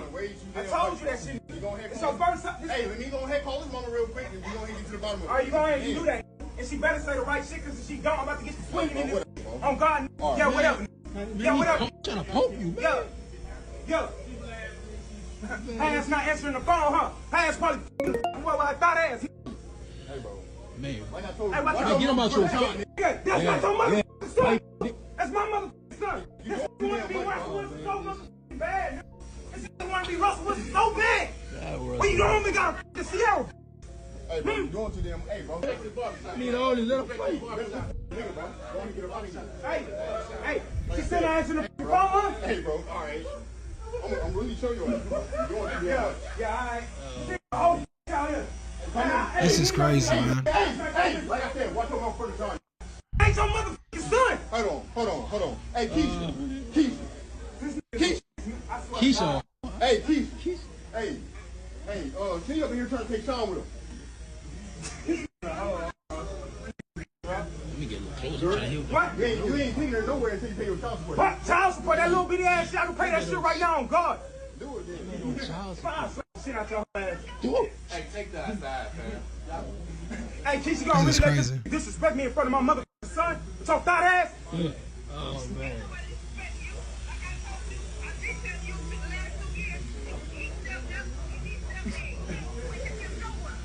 Speaker 23: I told you that shit. It's your first time. Hey, let me go ahead, call this mama real quick, and we gonna hit you to the bottom of it. All right, you go ahead and you do that. And she better say the right shit, because if she don't, I'm about to get you swinging in this. On God. Yeah, whatever. Yeah, whatever. I'm trying to poke you, man. Yo. Ass not answering the phone, huh? Ass probably well, I thought ass. Hey, bro. Man. Hey, get him out your son. That's not your motherfucking son. That's my motherfucking son. This you want to be Russell Wilson so motherfucking bad. This you want to be Russell Wilson so bad. Well, you don't even got to see how. Hey, bro, you going to them. Hey, bro. I need all these little fight. Hey, she said I answered the phone, huh? Hey, bro, all right. I'm really showing you. Yeah, all right.
Speaker 1: This is crazy, man.
Speaker 23: Hey, like I said, watch your mouth for the time. Ain't your motherfucking son. Hold on. Hey, Keisha. Hey, Keisha. Hey, can you up in here trying to take Sean with him? What? You ain't cleaning her nowhere until you pay your child support. What? Child support? That little bitty ass shit? I can pay that shit right now on God. Do it then. Child support. Shit out your ass. Do it. Hey, take that outside, man. Hey, Keisha, gonna really let this disrespect me in front of my mother son? With your thought ass? Yeah. Oh, man.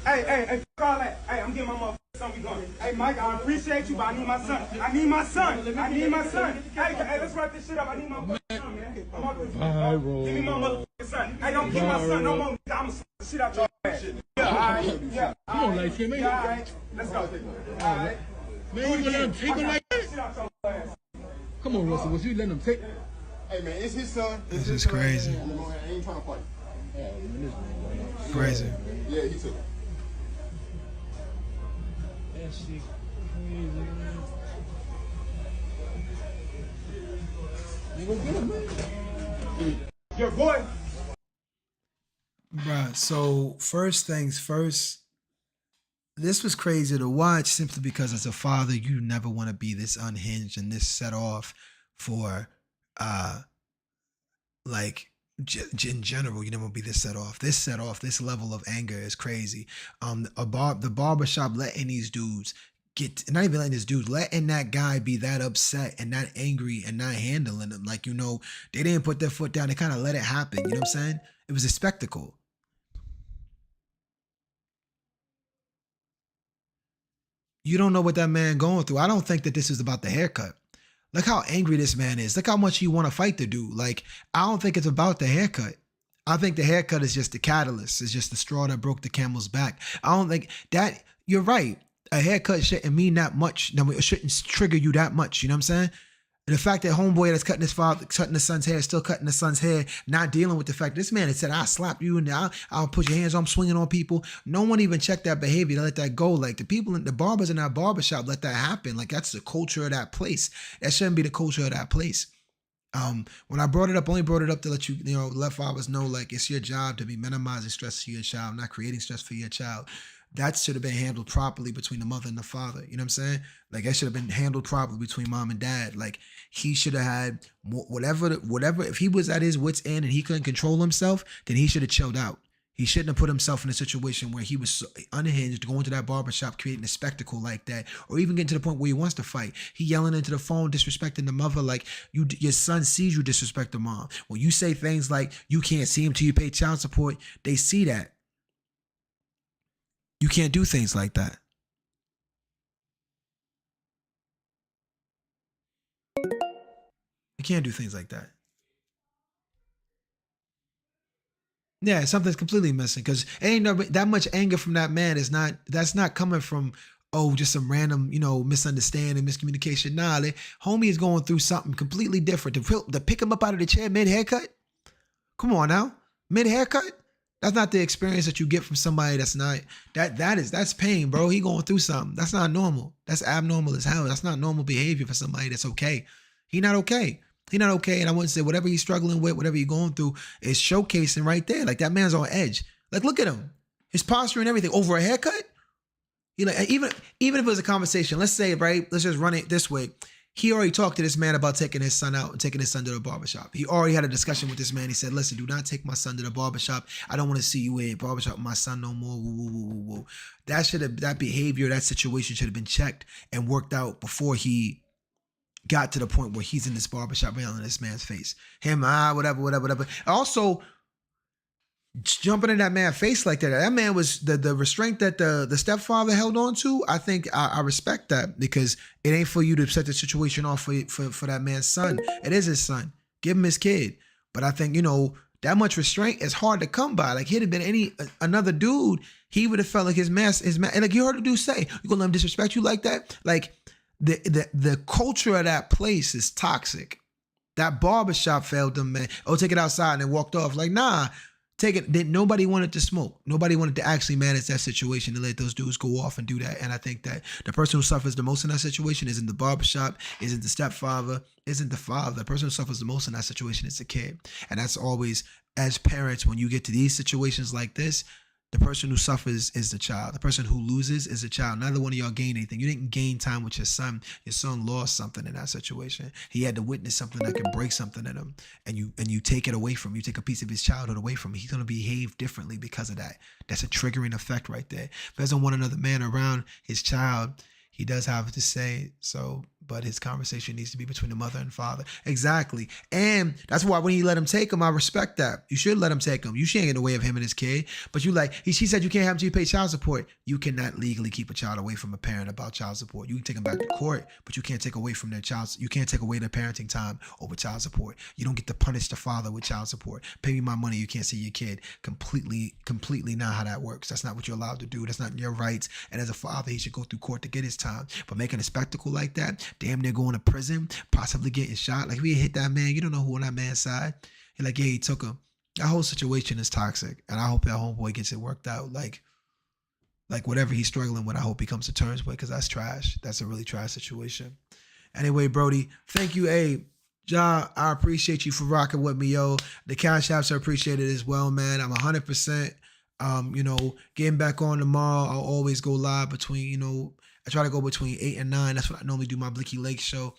Speaker 23: Hey, call that. Hey, I'm getting my motherfucking son. We going. Hey, Mike, I appreciate you, but I need my son. I need my son. Hey, let's wrap this shit up. I need my motherfucking son, man. Give me my motherfucking son. Hey, don't get my son no more. I'm gonna slap the shit out your ass. Yeah, all right. Yeah. Come on, like him, man. Yeah, all right. Let's go. All right. Man, you gonna let him take him like that? Come on, Russell. Was you letting him take? Hey, man, it's his son.
Speaker 1: This is crazy.
Speaker 23: I ain't trying to fight.
Speaker 1: Crazy.
Speaker 23: Yeah, he took it.
Speaker 14: That shit crazy, man. You gonna get him, man?
Speaker 23: Your boy.
Speaker 1: Bruh, so first things first, this was crazy to watch simply because as a father, you never want to be this unhinged and this set off for, like, in general, you never want to be this set off. This level of anger is crazy. The barbershop letting these dudes not even letting this dude, letting that guy be that upset and that angry and not handling them. Like, you know, they didn't put their foot down. They kind of let it happen. You know what I'm saying? It was a spectacle. You don't know what that man going through. I don't think that this is about the haircut. Look how angry this man is. Look how much he want to fight the dude. Like, I don't think it's about the haircut. I think the haircut is just the catalyst. It's just the straw that broke the camel's back. I don't think that, you're right. A haircut shouldn't mean that much. No, it shouldn't trigger you that much. You know what I'm saying? And the fact that homeboy that's cutting his son's hair, still cutting his son's hair, not dealing with the fact this man had said, I'll slap you and I'll put your hands on, I'm swinging on people. No one even checked that behavior to let that go. Like the people in the barbers in that barbershop let that happen. Like that's the culture of that place. That shouldn't be the culture of that place. When I brought it up, only brought it up to let let fathers know, like, it's your job to be minimizing stress for your child, not creating stress for your child. That should have been handled properly between the mother and the father. You know what I'm saying? Like that should have been handled properly between mom and dad. Like he should have had whatever. If he was at his wit's end and he couldn't control himself, then he should have chilled out. He shouldn't have put himself in a situation where he was so unhinged, going to that barbershop, creating a spectacle like that, or even getting to the point where he wants to fight. He yelling into the phone, disrespecting the mother, like your son sees you disrespect the mom. When you say things like you can't see him till you pay child support, they see that. You can't do things like that. You can't do things like that. Yeah, something's completely missing because ain't no that much anger from that man that's not coming from just some random, misunderstanding, miscommunication. Nah, homie is going through something completely different. To pick him up out of the chair mid-haircut? Come on now. Mid-haircut? That's not the experience that you get from somebody that's not, that's pain, bro. He going through something. That's not normal. That's abnormal as hell. That's not normal behavior for somebody that's okay. He not okay. He not okay. And I wouldn't say whatever he's struggling with, whatever he's going through is showcasing right there. Like that man's on edge. Like, look at him. His posture and everything over a haircut. Even if it was a conversation, let's say, right, let's just run it this way. He already talked to this man about taking his son out and taking his son to the barbershop. He already had a discussion with this man. He said, listen, do not take my son to the barbershop. I don't want to see you in barbershop with my son no more. Woo, woo, woo, woo, woo. That behavior, that situation should have been checked and worked out before he got to the point where he's in this barbershop yelling in this man's face. Whatever. Also, jumping in that man's face like that. That man was the restraint that the stepfather held on to. I think I respect that because it ain't for you to set the situation off for that man's son. It is his son. Give him his kid. But I think, that much restraint is hard to come by. Like he'd have been another dude, he would have felt like his man, and like you heard the dude say, you gonna let him disrespect you like that? Like the culture of that place is toxic. That barbershop failed them, man. Oh, take it outside and then walked off. Like, nah. Take it. Nobody wanted to smoke. Nobody wanted to actually manage that situation and let those dudes go off and do that. And I think that the person who suffers the most in that situation isn't the barbershop, isn't the stepfather, isn't the father. The person who suffers the most in that situation is the kid. And that's always, as parents, when you get to these situations like this, The person who suffers is the child. The person who loses is the child. Neither one of y'all gained anything. You didn't gain time with your son. Your son lost something in that situation. He had to witness something that could break something in him, and you take it away from him. You take a piece of his childhood away from him. He's gonna behave differently because of that. That's a triggering effect right there. If he doesn't want another man around his child, he does have to say so, but his conversation needs to be between the mother and father. Exactly. And that's why when he let him take him, I respect that. You should let him take him. You shouldn't get in the way of him and his kid. But she said you can't have him until you pay child support. You cannot legally keep a child away from a parent about child support. You can take them back to court, but you can't take away from their child. You can't take away their parenting time over child support. You don't get to punish the father with child support. Pay me my money, you can't see your kid. Completely not how that works. That's not what you're allowed to do. That's not your rights. And as a father, he should go through court to get his time. But making a spectacle like that, damn near going to prison, possibly getting shot. Like if he hit that man, you don't know who on that man's side. You're like, yeah, he took him. That whole situation is toxic. And I hope that homeboy gets it worked out. Like whatever he's struggling with, I hope he comes to terms with, because that's trash. That's a really trash situation. Anyway, Brody, thank you, Abe. Ja, I appreciate you for rocking with me, yo. The cash apps are appreciated as well, man. I'm 100%, getting back on tomorrow. I'll always go live between, I try to go between 8 and 9. That's what I normally do my Blicky Lake show.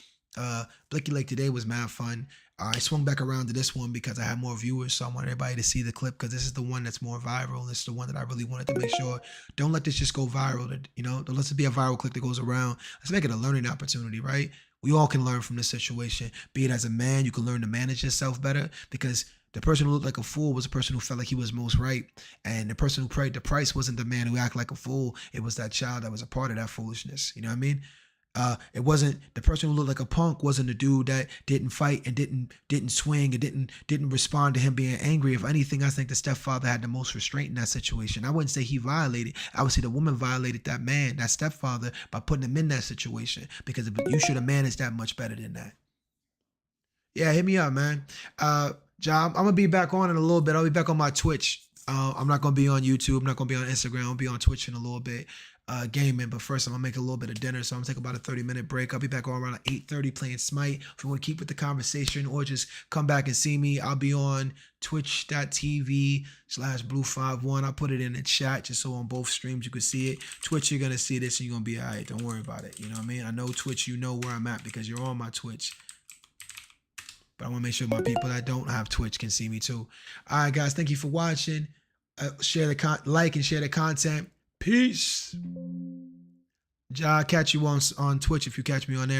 Speaker 1: Blicky Lake today was mad fun. I swung back around to this one because I had more viewers, so I want everybody to see the clip because this is the one that's more viral. This is the one that I really wanted to make sure. Don't let this just go viral. Don't let this be a viral clip that goes around. Let's make it a learning opportunity, right? We all can learn from this situation. Be it as a man, you can learn to manage yourself better, because the person who looked like a fool was the person who felt like he was most right. And the person who paid the price wasn't the man who acted like a fool. It was that child that was a part of that foolishness. You know what I mean? It wasn't the person who looked like a punk wasn't the dude that didn't fight and didn't swing and didn't respond to him being angry. If anything, I think the stepfather had the most restraint in that situation. I wouldn't say he violated. I would say the woman violated that man, that stepfather, by putting him in that situation, because you should have managed that much better than that. Yeah, hit me up, man. Job, I'm gonna be back on in a little bit. I'll be back on my Twitch. I'm not gonna be on YouTube. I'm not gonna be on Instagram. I'll be on Twitch in a little bit, gaming. But first, I'm gonna make a little bit of dinner, so I'm gonna take about a 30-minute break. I'll be back on around 8:30 playing Smite. If you want to keep with the conversation or just come back and see me, I'll be on twitch.tv/blue51. I'll put it in the chat just so on both streams you can see it. Twitch, you're gonna see this and you're gonna be all right. Don't worry about it. You know what I mean? I know Twitch, you know where I'm at because you're on my Twitch. But I want to make sure my people that don't have Twitch can see me too. All right, guys. Thank you for watching. Like and share the content. Peace. Ja, I'll catch you on Twitch if you catch me on there.